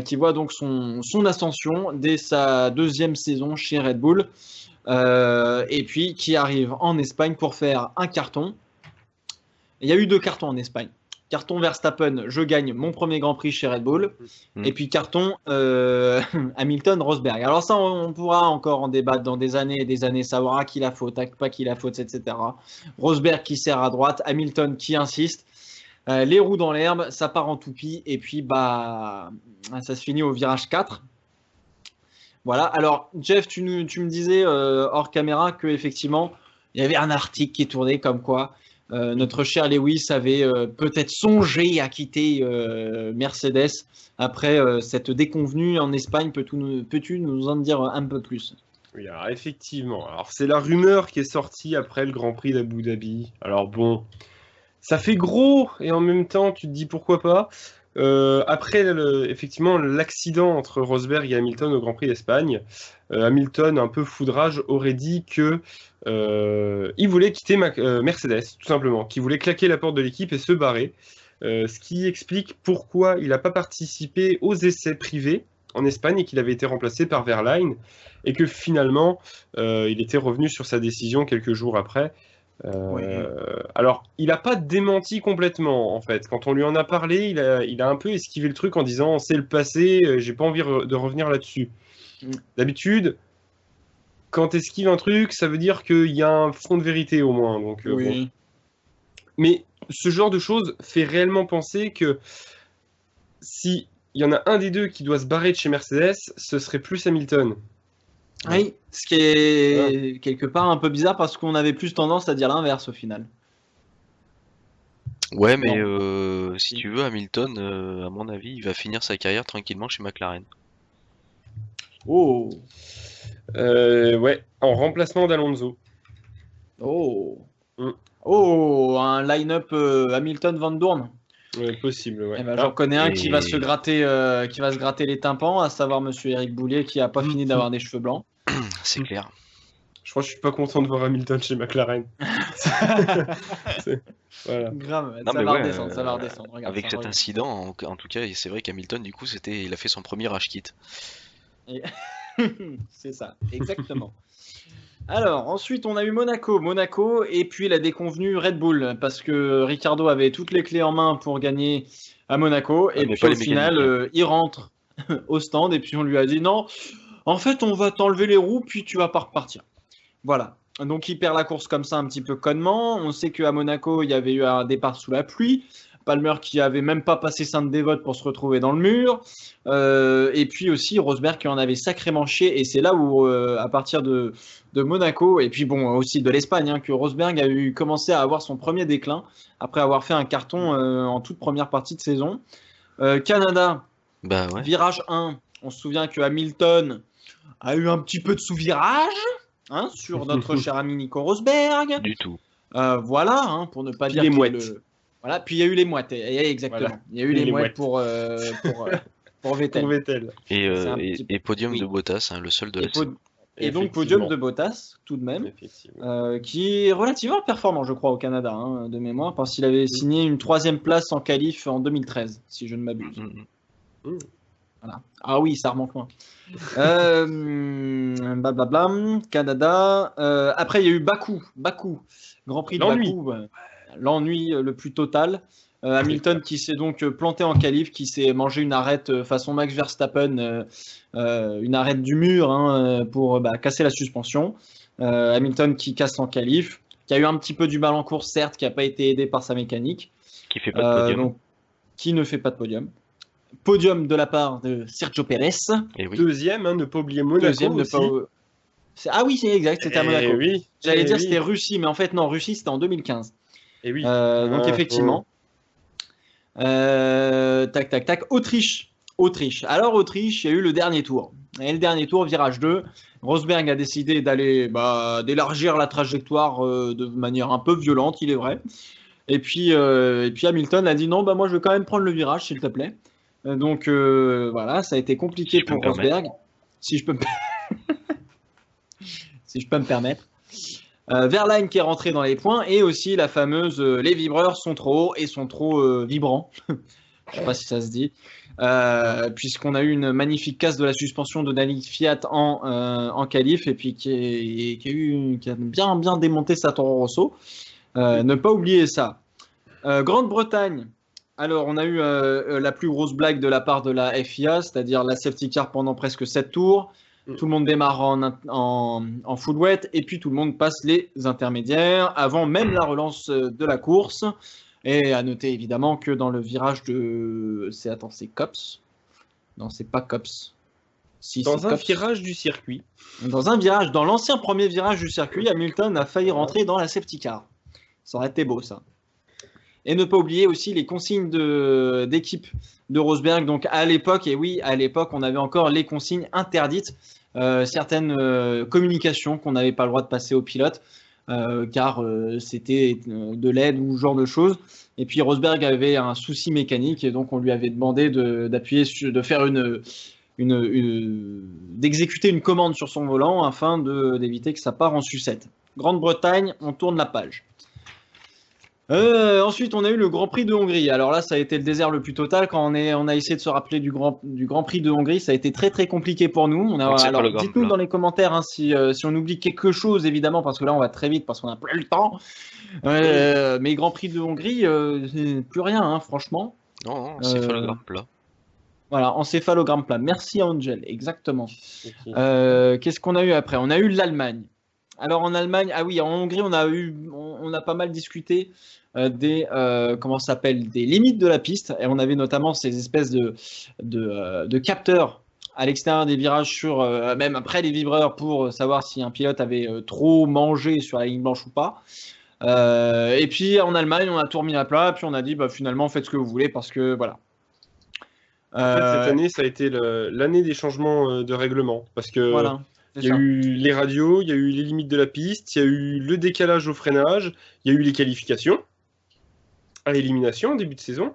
qui voit donc son ascension dès sa deuxième saison chez Red Bull, et puis qui arrive en Espagne pour faire un carton. Il y a eu 2 cartons en Espagne. Carton Verstappen, je gagne mon premier Grand Prix chez Red Bull. Et puis carton Hamilton-Rosberg. Alors ça, on pourra encore en débattre dans des années et des années, savoir qui la faute, pas qui la faute, etc. Rosberg qui sert à droite, Hamilton qui insiste. Les roues dans l'herbe, ça part en toupie. Et puis, ça se finit au virage 4. Voilà. Alors, Jeff, tu me disais hors caméra qu'effectivement, il y avait un article qui tournait comme quoi notre cher Lewis avait peut-être songé à quitter Mercedes après cette déconvenue en Espagne. Peux-tu nous en dire un peu plus? Oui, alors effectivement. Alors c'est la rumeur qui est sortie après le Grand Prix d'Abu Dhabi. Alors bon, ça fait gros et en même temps tu te dis pourquoi pas. Après effectivement l'accident entre Rosberg et Hamilton au Grand Prix d'Espagne, Hamilton un peu foudrage aurait dit que il voulait quitter Mercedes tout simplement, qu'il voulait claquer la porte de l'équipe et se barrer, ce qui explique pourquoi il n'a pas participé aux essais privés en Espagne et qu'il avait été remplacé par Verlaine et que finalement il était revenu sur sa décision quelques jours après. Alors, il n'a pas démenti complètement, en fait. Quand on lui en a parlé, il a un peu esquivé le truc en disant c'est le passé, j'ai pas envie de revenir là-dessus. D'habitude, quand tu esquives un truc, ça veut dire qu'il y a un fond de vérité au moins. Donc, bon. Mais ce genre de choses fait réellement penser que si il y en a un des deux qui doit se barrer de chez Mercedes, ce serait plus Hamilton. Oui, ce qui est quelque part un peu bizarre parce qu'on avait plus tendance à dire l'inverse au final. Ouais, mais si tu veux, Hamilton, à mon avis, il va finir sa carrière tranquillement chez McLaren. Oh. Ouais, en remplacement d'Alonso. Oh. Oh, un line-up Hamilton-Van Doorn. Possible, ouais. Eh ben, j'en connais un qui va se gratter les tympans, à savoir Monsieur Eric Boulier qui a pas fini d'avoir des cheveux blancs. C'est clair. Je crois que je suis pas content de voir Hamilton chez McLaren. Voilà. Grave, Non, ça va redescendre. Regarde, avec cet incident, en tout cas, c'est vrai qu'Hamilton, du coup, il a fait son premier rage kit. C'est ça, exactement. Alors, ensuite, on a eu Monaco, et puis la déconvenue Red Bull, parce que Ricciardo avait toutes les clés en main pour gagner à Monaco, et puis au final, il rentre au stand, et puis on lui a dit non, en fait, on va t'enlever les roues, puis tu vas pas repartir. Voilà. Donc, il perd la course comme ça, un petit peu connement. On sait qu'à Monaco, il y avait eu un départ sous la pluie. Palmer qui avait même pas passé Sainte-Dévote pour se retrouver dans le mur. Et puis aussi Rosberg qui en avait sacrément chié. Et c'est là où, à partir de Monaco, et puis bon, aussi de l'Espagne, hein, que Rosberg a commencé à avoir son premier déclin après avoir fait un carton en toute première partie de saison. Canada, Bah ouais. virage 1. On se souvient que Hamilton a eu un petit peu de sous-virage sur notre cher ami Nico Rosberg. Du tout. Voilà, pour ne pas Puis dire les que mouettes. Voilà, puis il y a eu les mouettes, exactement. Voilà. Il y a eu les Les mouettes mouettes. pour Vettel. Pour Vettel. Et, C'est un petit peu- podium oui. de Bottas, hein, le seul de la saison. Et donc podium de Bottas, tout de même, Effectivement. qui est relativement performant, je crois, au Canada, de mémoire, parce qu'il avait signé une 3e place en qualif en 2013, si je ne m'abuse. Voilà. Ah oui, ça remonte loin. Blablabla, Canada. Après, il y a eu Bakou. Grand Prix de L'ennui. Bakou. L'ennui le plus total. Hamilton qui s'est donc planté en qualif, qui s'est mangé une arête façon Max Verstappen, une arête du mur pour casser la suspension. Hamilton qui casse en qualif, qui a eu un petit peu du mal en course, certes, qui n'a pas été aidé par sa mécanique. Qui fait pas de podium. Donc, qui ne fait pas de podium. Podium de la part de Sergio Pérez. Et oui. Deuxième, ne pas oublier Monaco Deuxième, aussi. Ah oui, c'est exact, c'était à Monaco. Oui. J'allais dire c'était Russie, mais en fait non, Russie c'était en 2015. Et oui. Donc effectivement. Tac. Autriche. Alors Autriche, il y a eu le dernier tour. Et le dernier tour, virage 2. Rosberg a décidé d'élargir la trajectoire de manière un peu violente, il est vrai. Et puis Hamilton a dit non, moi je vais quand même prendre le virage, s'il te plaît. Donc voilà, ça a été compliqué Si pour Rosberg. Si je peux me permettre. Verlaine qui est rentré dans les points et aussi la fameuse les vibreurs sont trop hauts et sont trop vibrants. Je sais pas si ça se dit. Puisqu'on a eu une magnifique casse de la suspension de Daniel Fiat en qualif et puis qui a bien démonté sa Toro Rosso. Ne pas oublier ça. Grande-Bretagne. Alors, on a eu la plus grosse blague de la part de la FIA, c'est-à-dire la safety car pendant presque 7 tours. Tout le monde démarre en full wet et puis tout le monde passe les intermédiaires avant même la relance de la course. Et à noter évidemment que dans le virage de... C'est Cops. Non, c'est pas Cops. Dans un virage du circuit. Dans l'ancien premier virage du circuit, Hamilton a failli rentrer dans la safety car. Ça aurait été beau, ça. Et ne pas oublier aussi les consignes d'équipe de Rosberg. Donc à l'époque, on avait encore les consignes interdites. Certaines communications qu'on n'avait pas le droit de passer au pilote, car c'était de l'aide ou ce genre de choses. Et puis Rosberg avait un souci mécanique et donc on lui avait demandé d'exécuter une commande sur son volant afin d'éviter que ça parte en sucette. Grande-Bretagne, on tourne la page. Ensuite, on a eu le Grand Prix de Hongrie. Alors là, ça a été le désert le plus total. Quand on a essayé de se rappeler du Grand Prix de Hongrie, ça a été très très compliqué pour nous. Alors, dites-nous dans les commentaires si on oublie quelque chose, évidemment, parce que là, on va très vite parce qu'on n'a plus le temps. Mais Grand Prix de Hongrie, plus rien, franchement. Non, encéphalogramme plat. Voilà, encéphalogramme plat. Merci Angel, exactement. Okay. Qu'est-ce qu'on a eu après? On a eu l'Allemagne. Alors en Allemagne, en Hongrie, on a pas mal discuté des limites de la piste et on avait notamment ces espèces de capteurs à l'extérieur des virages même après les vibreurs pour savoir si un pilote avait trop mangé sur la ligne blanche ou pas. Et puis en Allemagne, on a tout remis à plat, puis on a dit finalement faites ce que vous voulez parce que voilà. En fait, cette année, ça a été l'année des changements de règlement parce que. Voilà. Il y a eu les radios, il y a eu les limites de la piste, il y a eu le décalage au freinage, il y a eu les qualifications à l'élimination en début de saison.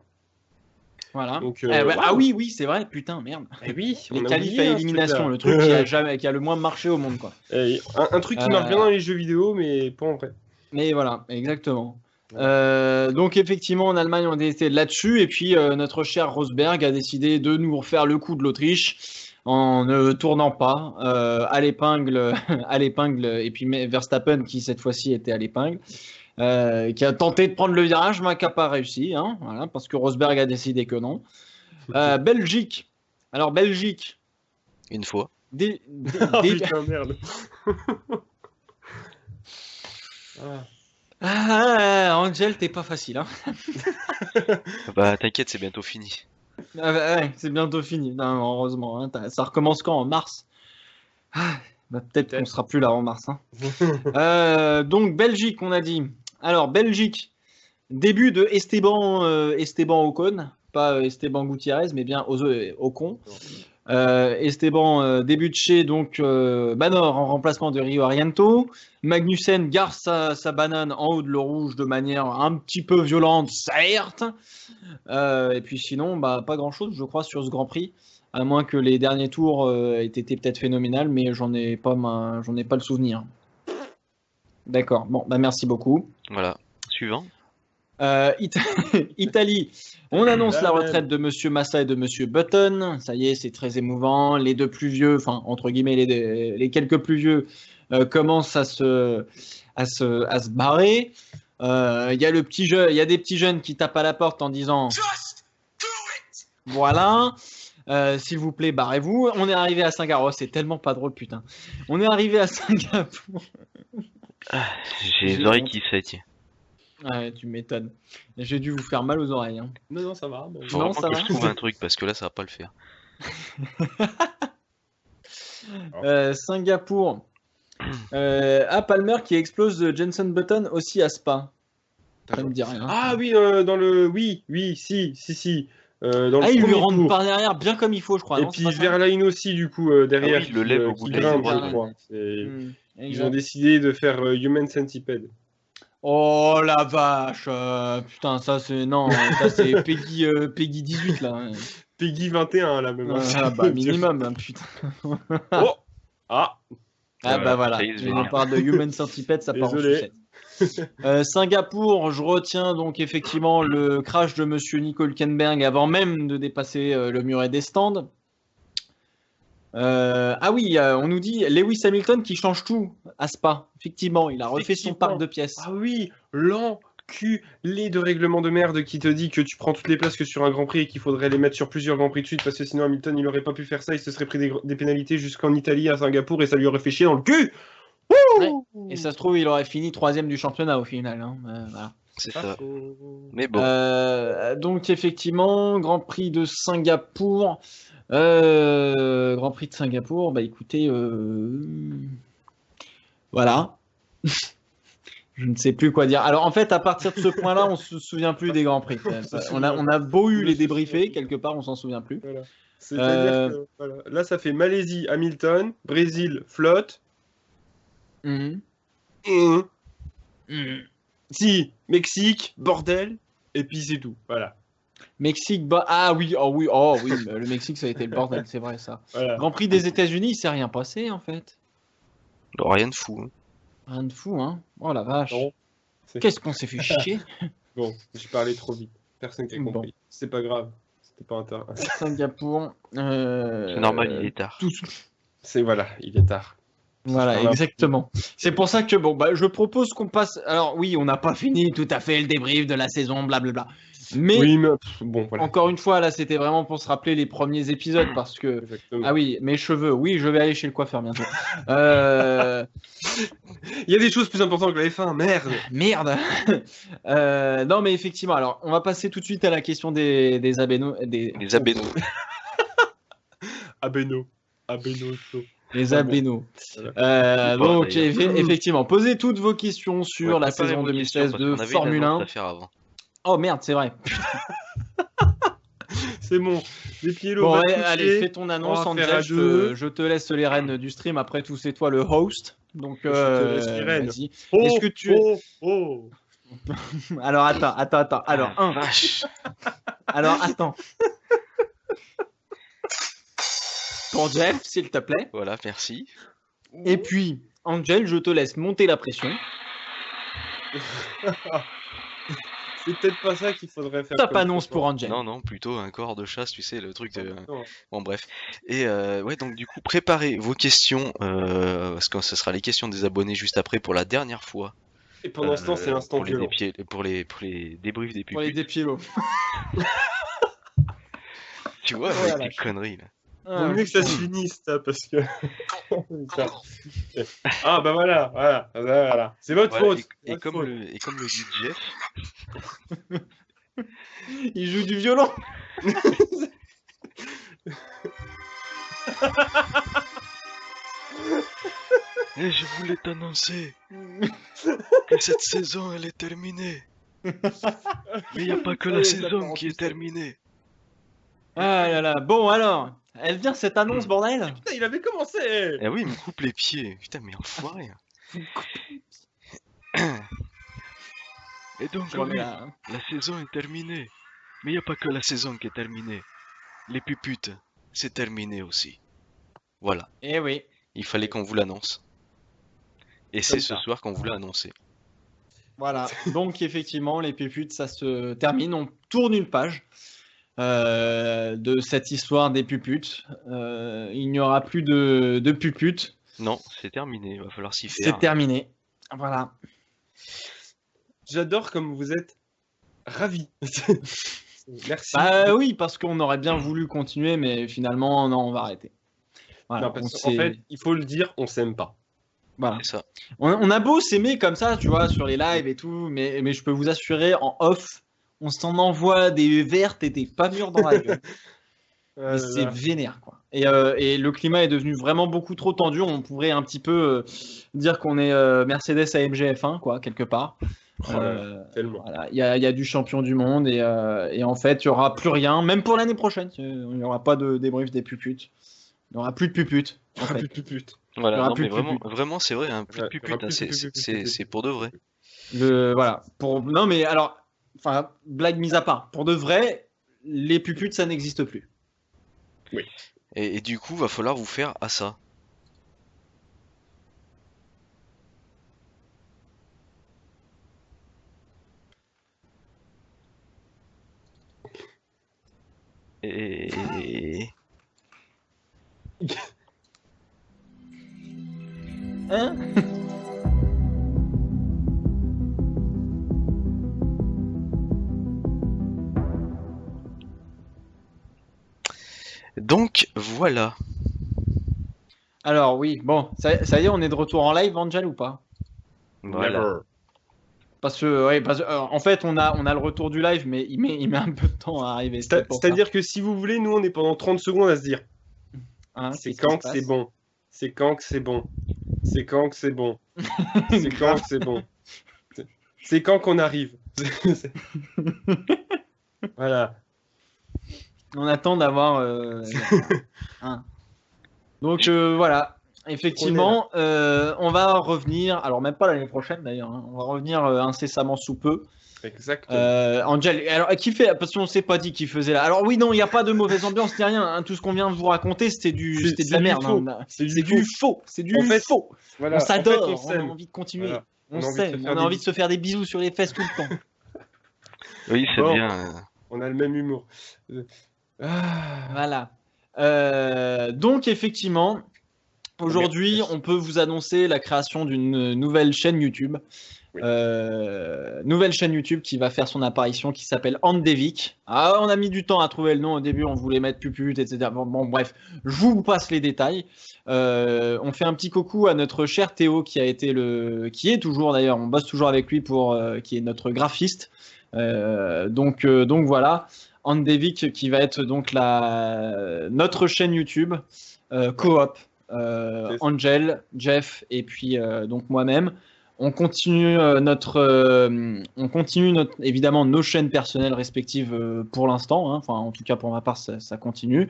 Voilà. Donc, wow. Ah oui, c'est vrai, putain, merde. Oui, les qualifs à élimination, le truc qui a le moins marché au monde, quoi. Un truc qui marche bien dans les jeux vidéo, mais pas en vrai. Mais voilà, exactement. Donc effectivement, en Allemagne, on était là-dessus, et puis notre cher Rosberg a décidé de nous refaire le coup de l'Autriche. En ne tournant pas à l'épingle, et puis Verstappen qui cette fois-ci était à l'épingle, qui a tenté de prendre le virage, mais qui n'a pas réussi, voilà, parce que Rosberg a décidé que non. Belgique. Alors Belgique. Une fois. Putain, merde. Angel, t'es pas facile. Hein. Bah t'inquiète, c'est bientôt fini. Ah bah, ouais, c'est bientôt fini. Non, heureusement. Hein, ça recommence quand? En mars? Bah, peut-être qu'on sera plus là en mars. Hein. Donc Belgique, on a dit. Alors Belgique, début de Esteban Ocon, pas Esteban Gutiérrez, mais bien Ocon. Esteban début de chez donc Banor en remplacement de Rio Ariento. Magnussen garde sa banane en haut de l'eau rouge de manière un petit peu violente, certes. Et puis sinon, bah, pas grand chose, je crois, sur ce Grand Prix. À moins que les derniers tours aient été peut-être phénoménal, mais j'en ai pas le souvenir. D'accord. Bon, bah merci beaucoup. Voilà. Suivant. Italie. On annonce la retraite de Monsieur Massa et de Monsieur Button. Ça y est, c'est très émouvant. Les deux plus vieux, enfin entre guillemets les quelques plus vieux, commencent à se barrer. Il y a des petits jeunes qui tapent à la porte en disant Just do it. Voilà. S'il vous plaît, barrez-vous. On est arrivé à Singapour. C'est tellement pas drôle, putain. On est arrivé à Singapour. J'ai les oreilles qui s'étirent. Ouais, tu m'étonnes. J'ai dû vous faire mal aux oreilles. Hein. Non, ça va. Bon. Faut vraiment que je trouve un truc parce que là, ça va pas le faire. Singapour. Palmer qui explose Jenson Button aussi à Spa. Ça me dit rien. Ah oui, dans le. Oui, si. Dans le il lui premier rentre tour. par derrière, bien comme il faut, je crois. Et non, puis c'est pas ça Verlaine aussi, du coup, derrière. Ah oui, le lève au bout qui de la grimpe, droite. je crois. Ils Exact. ont décidé de faire Human Centipede. Oh la vache, putain, ça c'est non, ça c'est Peggy 18 là. Hein. Peggy 21 là même. Ah bah minimum, hein, putain. Oh ah. Bah voilà, Désolé. on parle de Human Centipede, ça part en Désolé. sucette. Singapour, je retiens donc effectivement le crash de Monsieur Nico Hülkenberg avant même de dépasser le muret des stands. On nous dit Lewis Hamilton qui change tout à Spa. Effectivement, il a refait son parc de pièces. Ah oui, l'enculé de règlement de merde qui te dit que tu prends toutes les places que sur un Grand Prix et qu'il faudrait les mettre sur plusieurs Grands Prix de suite parce que sinon Hamilton il aurait pas pu faire ça, il se serait pris des pénalités jusqu'en Italie, à Singapour et ça lui aurait fait chier dans le cul. Ouais. Et ça se trouve, il aurait fini 3ème du championnat au final. Hein. Voilà. C'est ça. Mais bon. Donc effectivement, Grand Prix de Singapour. Grand Prix de Singapour, bah écoutez, voilà. Je ne sais plus quoi dire. Alors en fait, à partir de ce point-là, on se souvient plus des Grands Prix. On a beau eu les débriefés, quelque part, on s'en souvient plus. Voilà. C'est-à-dire que voilà. Là, ça fait Malaisie, Hamilton, Brésil, flotte. Si, Mexique, bordel, et puis c'est tout. Voilà. Mexique, le Mexique, ça a été le bordel, c'est vrai ça. Voilà. Grand Prix des États-Unis, il s'est rien passé en fait. Non, rien de fou. Hein. Rien de fou, hein. Oh la vache. Non. Qu'est-ce qu'on s'est fait chier. Bon, j'ai parlé trop vite. Personne qui a compris. Bon. C'est pas grave. C'était pas intéressant. Singapour. C'est normal, il est tard. Il est tard. Voilà, exactement. C'est pour ça que je propose qu'on passe. Alors oui, on n'a pas fini tout à fait le débrief de la saison, blablabla. Mais bon, voilà. Encore une fois, là, c'était vraiment pour se rappeler les premiers épisodes parce que Exactement. ah oui, mes cheveux. Oui, je vais aller chez le coiffeur bientôt. Il y a des choses plus importantes que la F1, merde. Merde. Non, mais effectivement. Alors, on va passer tout de suite à la question des abénos. Les abénos. Abénos. Les abénos. Donc, effectivement, posez toutes vos questions sur la saison 2016 de Formule 1. Oh merde, c'est vrai. C'est bon. Les pieds bon, allez, fais ton annonce, Angel. Je te laisse les rênes du stream. Après tout, c'est toi le host. Donc, je te laisse les rênes. Vas-y. Oh, est-ce que tu. Oh. Alors, attends. Alors, Alors, attends. Pour Jeff, s'il te plaît. Voilà, merci. Et puis, Angel, je te laisse monter la pression. C'est peut-être pas ça qu'il faudrait faire. Top annonce pour Angel. Non, plutôt un corps de chasse, tu sais, le truc de. Bon, bref. Et donc du coup, préparez vos questions, parce que ce sera les questions des abonnés juste après pour la dernière fois. Et pendant ce temps, c'est l'instant violent. Pour les débriefs des pupilles. Pour les dépielos. Tu vois, avec des conneries là. Vaut mieux que ça se finisse, ça, parce que. Ah, bah voilà. C'est votre faute. Et comme le dit Jeff, Il joue du violon. et je voulais t'annoncer que cette saison elle est terminée. Mais il n'y a pas que la saison qui est terminée. Ah là là. Bon alors, elle vient cette annonce, bordel. Putain, il avait commencé. Eh oui, il me coupe les pieds. Putain, mais enfoiré. Et donc, Je remets oui, là, hein. la saison est terminée. Mais il n'y a pas que la saison qui est terminée. Les puputes, c'est terminé aussi. Voilà, Eh oui. il fallait qu'on vous l'annonce. Et c'est ce ça. soir qu'on vous l'a annoncé. Voilà. Donc effectivement, les puputes, ça se termine. On tourne une page de cette histoire des puputes. Il n'y aura plus de puputes. Non, c'est terminé, il va falloir s'y C'est faire. terminé. Voilà. J'adore comme vous êtes ravis. Merci. Bah oui, parce qu'on aurait bien voulu continuer, mais finalement, non, on va arrêter. Voilà, Non, parce on qu'en s'est- fait, il faut le dire, on s'aime pas. voilà. C'est ça. On a beau s'aimer comme ça, tu vois, sur les lives et tout, mais je peux vous assurer, en off, on s'en envoie des vertes et des pas mûres dans la gueule. Ah Mais là c'est là. vénère, quoi. Et le climat est devenu vraiment beaucoup trop tendu. On pourrait un petit peu dire qu'on est Mercedes AMG F1, quoi, quelque part. Oh là là, tellement. Voilà. Il y a du champion du monde et en fait, il n'y aura plus rien, même pour l'année prochaine. Il n'y aura pas de débrief des puputes. Il n'y aura plus de puputes. En fait. Pute. Il y Voilà, aura non, plus mais de vraiment, puputes. vraiment c'est vrai, hein, plus de Ouais, il y puputes, aura hein, plus de puputes. c'est pour de vrai. Voilà. Non, mais alors, enfin, blague mise à part. Pour de vrai, les puputes, ça n'existe plus. Et du coup, va falloir vous faire à ça. Et... Hein? Donc, voilà. Alors oui, bon, ça y est, on est de retour en live, Angel, ou pas? Voilà. Never. Parce que, en fait, on a le retour du live, mais il met un peu de temps à arriver. C'est-à-dire que si vous voulez, nous, on est pendant 30 secondes à se dire Hein, c'est qu'est-ce quand qui que se c'est passe bon. C'est quand que c'est bon. C'est quand que c'est bon. C'est quand que c'est bon. C'est quand qu'on arrive. C'est- Voilà. On attend d'avoir. un. Donc voilà, effectivement, on va revenir. Alors même pas l'année prochaine d'ailleurs. Hein, on va revenir incessamment sous peu. Exactement. Angel, alors qui fait? Parce qu'on s'est pas dit qui faisait là. Alors oui, non, il n'y a pas de mauvaise ambiance ni rien. Hein, tout ce qu'on vient de vous raconter, c'était de C'est la du merde. faux. Hein. C'est C'est du faux. C'est du En fait, faux. Voilà. On En fait, s'adore. on On a s'aime. envie de continuer. Voilà. On a envie de se s'aime. faire On a des envie de se faire des bisous sur les fesses tout le temps. Oui, c'est Bon. bien. On a le même humour. Ah. Voilà. Donc effectivement, aujourd'hui, on peut vous annoncer la création d'une nouvelle chaîne YouTube. Oui. Nouvelle chaîne YouTube qui va faire son apparition, qui s'appelle Andevik. Ah, on a mis du temps à trouver le nom au début, on voulait mettre Puput, etc. Bon, bref, je vous passe les détails. On fait un petit coucou à notre cher Théo qui est toujours d'ailleurs, on bosse toujours avec lui qui est notre graphiste. Donc voilà, Andevik qui va être donc notre chaîne YouTube coop. Angel, Jeff et puis donc moi-même. On continue évidemment nos chaînes personnelles respectives pour l'instant. Hein. Enfin, en tout cas pour ma part, ça continue.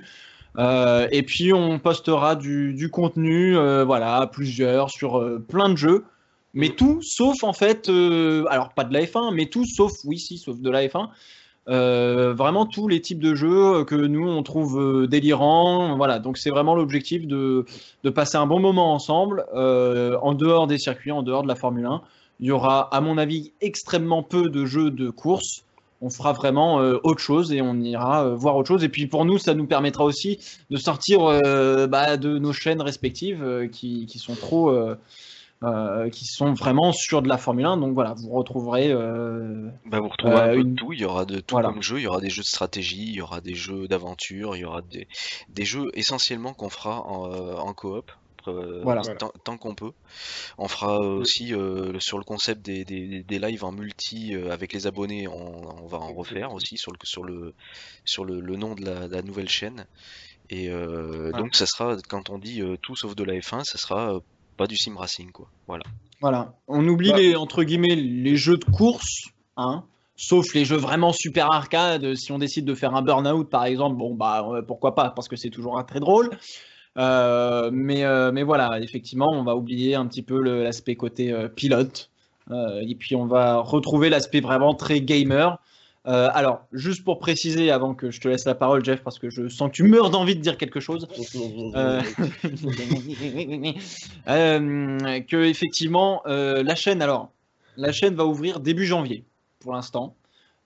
Et puis on postera du contenu, voilà, plusieurs sur plein de jeux, mais tout sauf en fait, alors pas de la F1, mais tout sauf, oui, si, sauf de la F1. Vraiment tous les types de jeux que nous on trouve délirants, voilà. Donc c'est vraiment l'objectif de passer un bon moment ensemble en dehors des circuits, en dehors de la Formule 1. Il y aura, à mon avis, extrêmement peu de jeux de course. On fera vraiment autre chose et on ira voir autre chose. Et puis pour nous, ça nous permettra aussi de sortir de nos chaînes respectives qui sont trop qui sont vraiment sur de la Formule 1. Donc voilà, vous retrouverez Vous retrouvez un peu de une... tout, il y aura de tout Voilà. comme jeu, il y aura des jeux de stratégie, il y aura des jeux d'aventure, il y aura des jeux essentiellement qu'on fera en coop, Voilà. tant qu'on peut. On fera aussi sur le concept des lives en multi avec les abonnés, on va en refaire aussi sur le nom de la nouvelle chaîne. Et donc ça sera, quand on dit tout sauf de la F1, ça sera pas du sim racing quoi. Voilà. Voilà. On oublie les, entre guillemets, les jeux de course, hein, sauf les jeux vraiment super arcade. Si on décide de faire un Burnout, par exemple, bon, pourquoi pas, parce que c'est toujours très drôle. Mais voilà, effectivement, on va oublier un petit peu l'aspect côté pilote. Et puis, on va retrouver l'aspect vraiment très gamer. Alors, juste pour préciser, avant que je te laisse la parole, Jeff, parce que je sens que tu meurs d'envie de dire quelque chose, que effectivement, la chaîne va ouvrir début janvier, pour l'instant.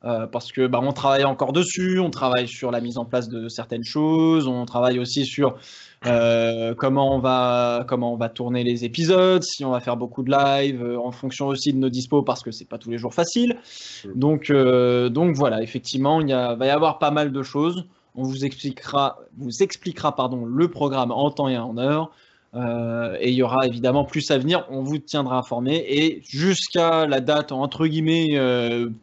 Parce que on travaille encore dessus, on travaille sur la mise en place de certaines choses, on travaille aussi sur comment on va tourner les épisodes, si on va faire beaucoup de live, en fonction aussi de nos dispos, parce que c'est pas tous les jours facile. Donc voilà, effectivement, va y avoir pas mal de choses. On vous expliquera le programme en temps et en heure. Et il y aura évidemment plus à venir, on vous tiendra informé. Et jusqu'à la date, entre guillemets,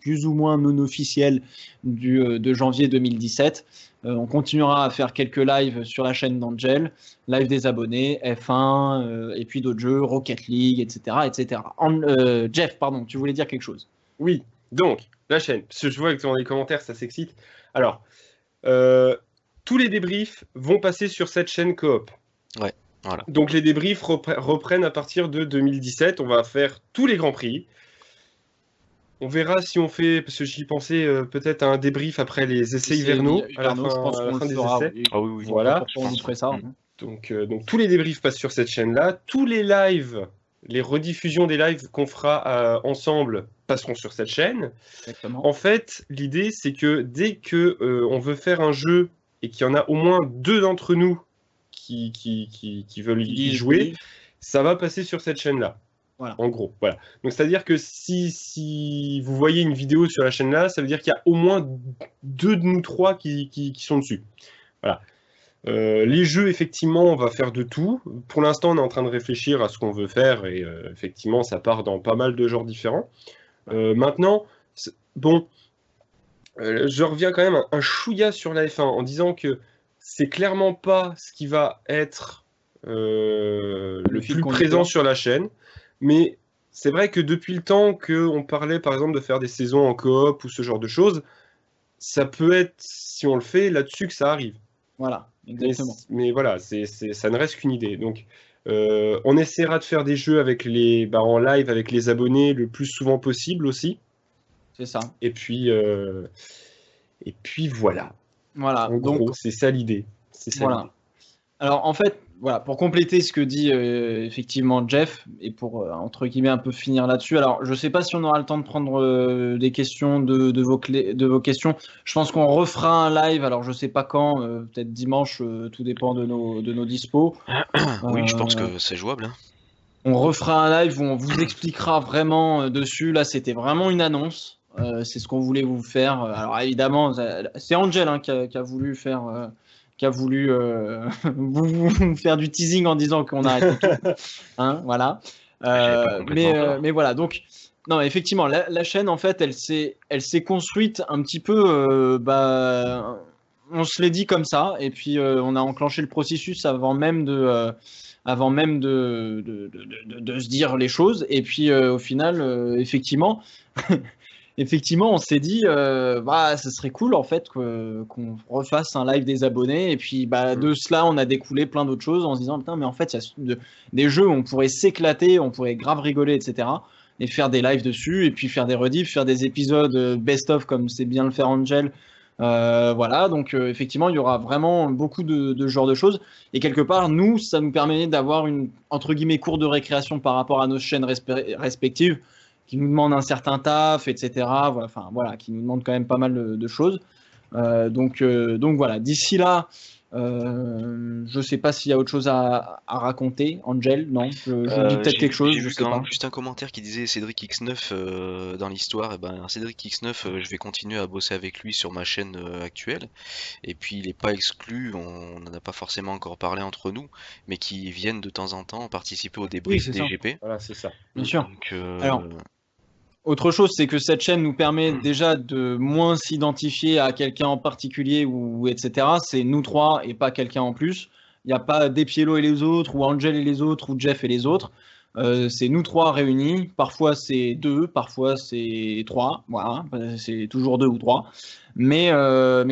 plus ou moins non officielle de janvier 2017, on continuera à faire quelques lives sur la chaîne d'Angel, live des abonnés, F1, et puis d'autres jeux, Rocket League, etc. etc. Jeff, pardon, tu voulais dire quelque chose? Oui, donc, la chaîne, parce que je vois que dans les commentaires, ça s'excite. Alors, tous les débriefs vont passer sur cette chaîne coop. Ouais. Voilà. Donc les débriefs reprennent à partir de 2017. On va faire tous les Grands Prix. On verra si on fait, parce que j'y pensais, peut-être un débrief après les essais hivernaux, à la fin des essais. Oui. Ah oui. Voilà. On ferait ça. Donc tous les débriefs passent sur cette chaîne-là. Tous les lives, les rediffusions des lives qu'on fera ensemble passeront sur cette chaîne. Exactement. En fait, l'idée, c'est que dès que on veut faire un jeu et qu'il y en a au moins 2 d'entre nous qui veulent y jouer, ça va passer sur cette chaîne-là. Voilà. En gros, voilà. Donc, c'est-à-dire que si vous voyez une vidéo sur la chaîne-là, ça veut dire qu'il y a au moins 2 de nous 3 qui sont dessus. Voilà. Les jeux, effectivement, on va faire de tout. Pour l'instant, on est en train de réfléchir à ce qu'on veut faire et effectivement, ça part dans pas mal de genres différents. Maintenant, je reviens quand même un chouïa sur la F1 en disant que c'est clairement pas ce qui va être le plus présent sur la chaîne, mais c'est vrai que depuis le temps qu'on parlait par exemple de faire des saisons en coop ou ce genre de choses, ça peut être, si on le fait, là-dessus que ça arrive. Voilà, exactement. Mais voilà, ça ne reste qu'une idée. Donc on essaiera de faire des jeux avec en live avec les abonnés le plus souvent possible aussi. C'est ça. Et puis voilà. Voilà, en gros, c'est ça l'idée. Voilà. Alors en fait, voilà, pour compléter ce que dit effectivement Jeff, et pour entre guillemets un peu finir là-dessus, alors je ne sais pas si on aura le temps de prendre des questions de vos questions. Je pense qu'on refera un live, alors je ne sais pas quand, peut-être dimanche, tout dépend de nos dispos. Oui, je pense que c'est jouable. Hein. On refera un live où on vous expliquera vraiment dessus. Là, c'était vraiment une annonce. C'est ce qu'on voulait vous faire. Alors évidemment, c'est Angel qui a voulu faire, vous faire du teasing en disant qu'on arrête tout. Hein, voilà. Mais voilà. Donc non, effectivement, la chaîne en fait, elle s'est construite un petit peu. On se l'est dit comme ça, et puis on a enclenché le processus avant même de se dire les choses. Et puis au final, effectivement. Effectivement, on s'est dit, ce serait cool en fait qu'on refasse un live des abonnés. Et puis de cela, on a découlé plein d'autres choses en se disant, putain, mais en fait, il y a des jeux où on pourrait s'éclater, on pourrait grave rigoler, etc. Et faire des lives dessus, et puis faire des rediffs, faire des épisodes best-of comme c'est bien le faire Angel. Voilà, donc effectivement, il y aura vraiment beaucoup de ce genre de choses. Et quelque part, nous, ça nous permet d'avoir une, entre guillemets, cour de récréation par rapport à nos chaînes respectives, qui nous demandent un certain taf, etc. Voilà, qui nous demandent quand même pas mal de choses. Donc voilà, d'ici là, Je sais pas s'il y a autre chose à raconter. Angel, non, j'oublie peut-être quelque chose, J'ai je vu sais quand pas. même juste un commentaire qui disait Cédric X9 dans l'histoire. Et ben, Cédric X9, je vais continuer à bosser avec lui sur ma chaîne actuelle. Et puis il n'est pas exclu, on n'en a pas forcément encore parlé entre nous, mais qui viennent de temps en temps participer au Oui, débrief c'est ça, DGP. Voilà, c'est ça. bien sûr. Donc, Alors, autre chose, c'est que cette chaîne nous permet déjà de moins s'identifier à quelqu'un en particulier ou etc. C'est nous trois et pas quelqu'un en plus. Il n'y a pas Depielo et les autres, ou Angel et les autres, ou Jeff et les autres. C'est nous trois réunis. Parfois c'est deux, parfois c'est trois. Voilà, c'est toujours deux ou trois. Mais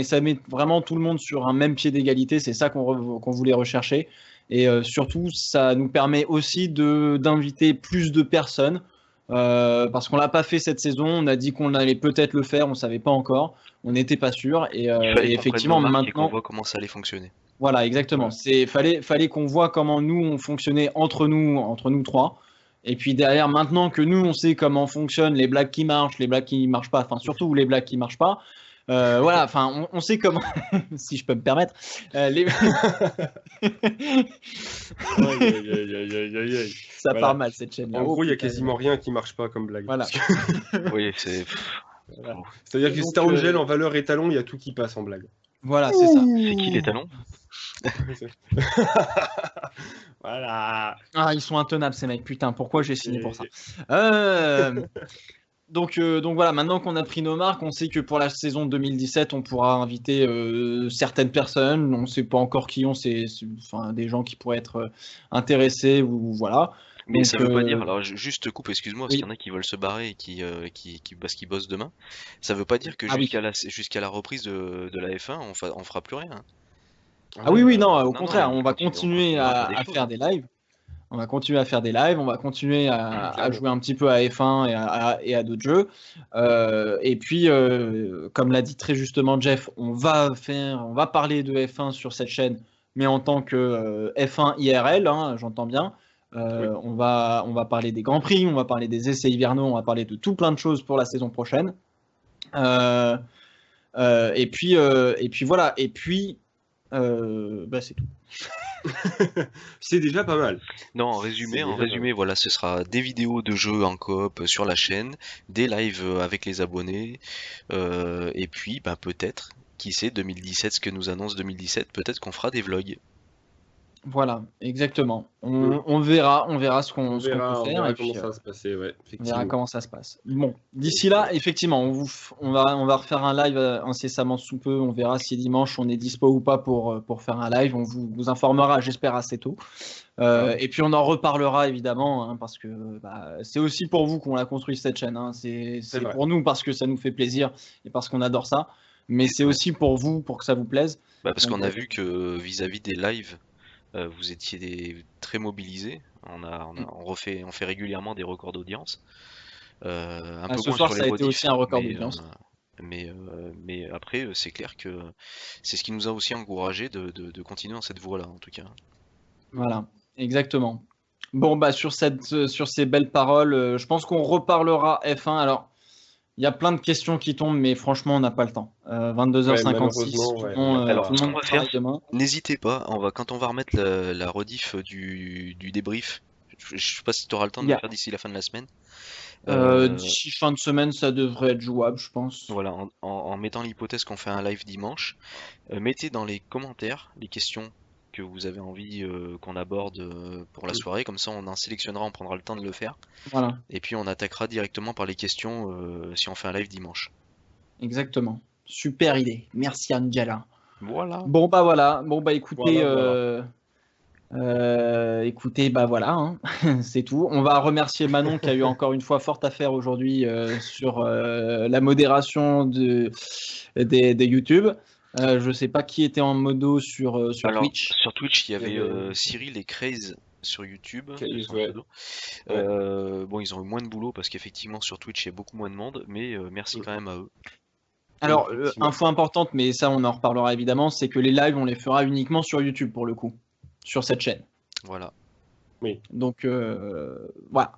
ça met vraiment tout le monde sur un même pied d'égalité. C'est ça qu'on voulait rechercher. Et surtout, ça nous permet aussi d'inviter plus de personnes. Parce qu'on l'a pas fait cette saison, on a dit qu'on allait peut-être le faire, on savait pas encore, on n'était pas sûr il et fallait qu'on prenne effectivement nos marques et qu'on maintenant, voit comment ça allait fonctionner. voilà exactement, Voilà. fallait qu'on voit comment nous on fonctionnait entre nous trois, et puis derrière maintenant que nous on sait comment fonctionnent les blagues qui marchent pas, enfin surtout les blagues qui marchent pas. Voilà, enfin, on sait comment, si je peux me permettre, les... Aïe, aïe, aïe, aïe, aïe, aïe, aïe. ça Voilà. part mal cette chaîne-là. En Oh, gros, il y a putain. quasiment rien qui marche pas comme blague. Voilà. Parce que- Oui, c'est. Voilà. C'est-à-dire que Donc, si t'as Angel en valeur étalon, il y a tout qui passe en blague. Voilà, c'est ça. C'est qui les talons? Voilà. Ah, ils sont intenables ces mecs, putain, pourquoi j'ai signé pour ça? Donc voilà, maintenant qu'on a pris nos marques, on sait que pour la saison 2017, on pourra inviter certaines personnes. On ne sait pas encore qui enfin, des gens qui pourraient être intéressés ou voilà. Mais Donc, ça veut pas dire, alors juste te coupe, excuse-moi, parce oui. qu'il y en a qui veulent se barrer et parce qu'ils bossent demain. Ça veut pas dire que Ah oui. jusqu'à la reprise de la F1, on fera plus rien. Hein. Ah oui, non, au non, contraire, on on va continue- continuer on va faire des à choses. faire des lives. On va continuer à faire des lives, on va continuer à Clairement. jouer un petit peu à F1 et à d'autres jeux. Et puis, comme l'a dit très justement Jeff, on va parler de F1 sur cette chaîne, mais en tant que F1 IRL, hein, j'entends bien. Oui. On va parler des Grands Prix, on va parler des essais hivernaux, on va parler de tout plein de choses pour la saison prochaine. Et puis voilà, et puis c'est tout. C'est déjà pas mal. Non, en C'est résumé, déjà voilà, ce sera des vidéos de jeux en coop sur la chaîne, des lives avec les abonnés, et puis, bah, peut-être, qui sait, 2017, ce que nous annonce 2017, peut-être qu'on fera des vlogs. Voilà, exactement. On verra ce qu'on On peut verra faire et puis comment ça va se passer, ouais, on verra effectivement. comment ça se passe. Bon, d'ici là, effectivement, on va refaire un live incessamment sous peu. On verra si dimanche on est dispo ou pas pour faire un live. On vous informera, j'espère, assez tôt. Et puis on en reparlera évidemment, hein, parce que c'est aussi pour vous qu'on l'a construit cette chaîne. Hein. C'est vrai. pour nous parce que ça nous fait plaisir et parce qu'on adore ça. Mais c'est aussi pour vous, pour que ça vous plaise. Bah, parce Donc, qu'on a vu que vis-à-vis des lives, vous étiez très mobilisés. On fait régulièrement des records d'audience. Un peu ce moins soir, sur ça les a été rediffs, aussi un record mais, d'audience. mais après, c'est clair que c'est ce qui nous a aussi encouragé de continuer dans cette voie-là, en tout cas. Voilà, exactement. Bon, sur ces belles paroles, je pense qu'on reparlera F1. Alors, il y a plein de questions qui tombent, mais franchement, on n'a pas le temps. 22h56, malheureusement, tout ouais, le monde, Alors, tout le ce qu'on monde va travaille faire, demain. n'hésitez pas, quand on va remettre la rediff du débrief, je sais pas si tu auras le temps de Il y le a- faire d'ici la fin de la semaine. D'ici fin de semaine, ça devrait être jouable, je pense. Voilà, en mettant l'hypothèse qu'on fait un live dimanche, mettez dans les commentaires les questions que vous avez envie qu'on aborde pour la soirée, comme ça on en sélectionnera, on prendra le temps de le faire, Voilà, et puis on attaquera directement par les questions si on fait un live dimanche. exactement. Super idée. Merci, Angela. Voilà. Bon, voilà. Bon, écoutez, Voilà. écoutez, voilà, hein. C'est tout. On va remercier Manon qui a eu encore une fois fort à faire aujourd'hui sur la modération des YouTube. Je sais pas qui était en modo sur Alors, Twitch. sur Twitch, il y Il y avait avait- Cyril et Craze sur YouTube. Craze, de son ouais. pseudo. Ouais. Bon, ils ont eu moins de boulot parce qu'effectivement sur Twitch il y a beaucoup moins de monde, mais merci quand même à eux. Alors, Effectivement. info importante, mais ça on en reparlera évidemment, c'est que les lives on les fera uniquement sur YouTube pour le coup, sur cette chaîne. Voilà. Donc voilà.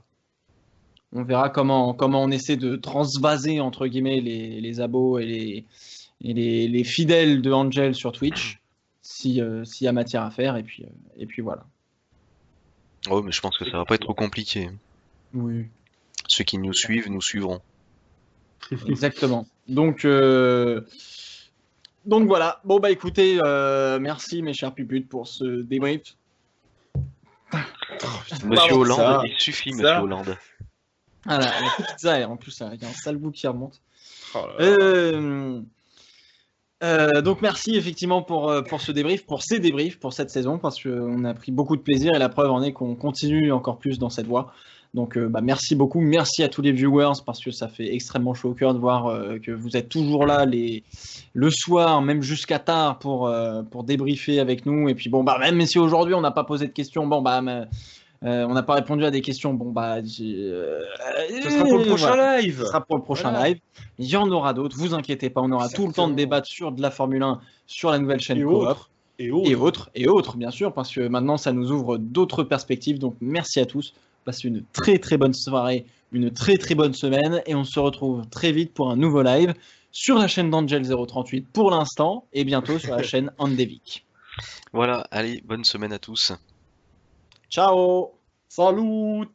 On verra comment on essaie de transvaser entre guillemets les abos et les fidèles de Angel sur Twitch. s'il y a matière à faire, et puis voilà. Oh, mais je pense que ça va pas être trop compliqué. Oui. Ceux qui nous suivent, nous suivront. Exactement. Donc voilà. Bon bah écoutez, merci mes chers puputes pour ce débrief. Monsieur Hollande, ça, il suffit, ça. Monsieur Hollande. Voilà, la petite pizza, et en plus il y a un sale bout qui remonte. Oh là là. Donc merci effectivement pour ce débrief, pour ces débriefs, pour cette saison, parce qu'on a pris beaucoup de plaisir et la preuve en est qu'on continue encore plus dans cette voie. Donc merci beaucoup, merci à tous les viewers, parce que ça fait extrêmement chaud au cœur de voir que vous êtes toujours là le soir, même jusqu'à tard pour débriefer avec nous. Et puis bon, même si aujourd'hui on n'a pas posé de questions, on n'a pas répondu à des questions, Ce sera pour le prochain live. Ce sera pour le prochain Voilà. live. Il y en aura d'autres, vous inquiétez pas, on aura tout le temps de débattre sur de la Formule 1, sur la nouvelle chaîne Et Coop. Et autres, bien sûr, parce que maintenant ça nous ouvre d'autres perspectives. Donc merci à tous, passez une très très bonne soirée, une très très bonne semaine, et on se retrouve très vite pour un nouveau live sur la chaîne d'Angel 038 pour l'instant, et bientôt sur la chaîne Andevik. Voilà, allez, bonne semaine à tous. Ciao. Salut.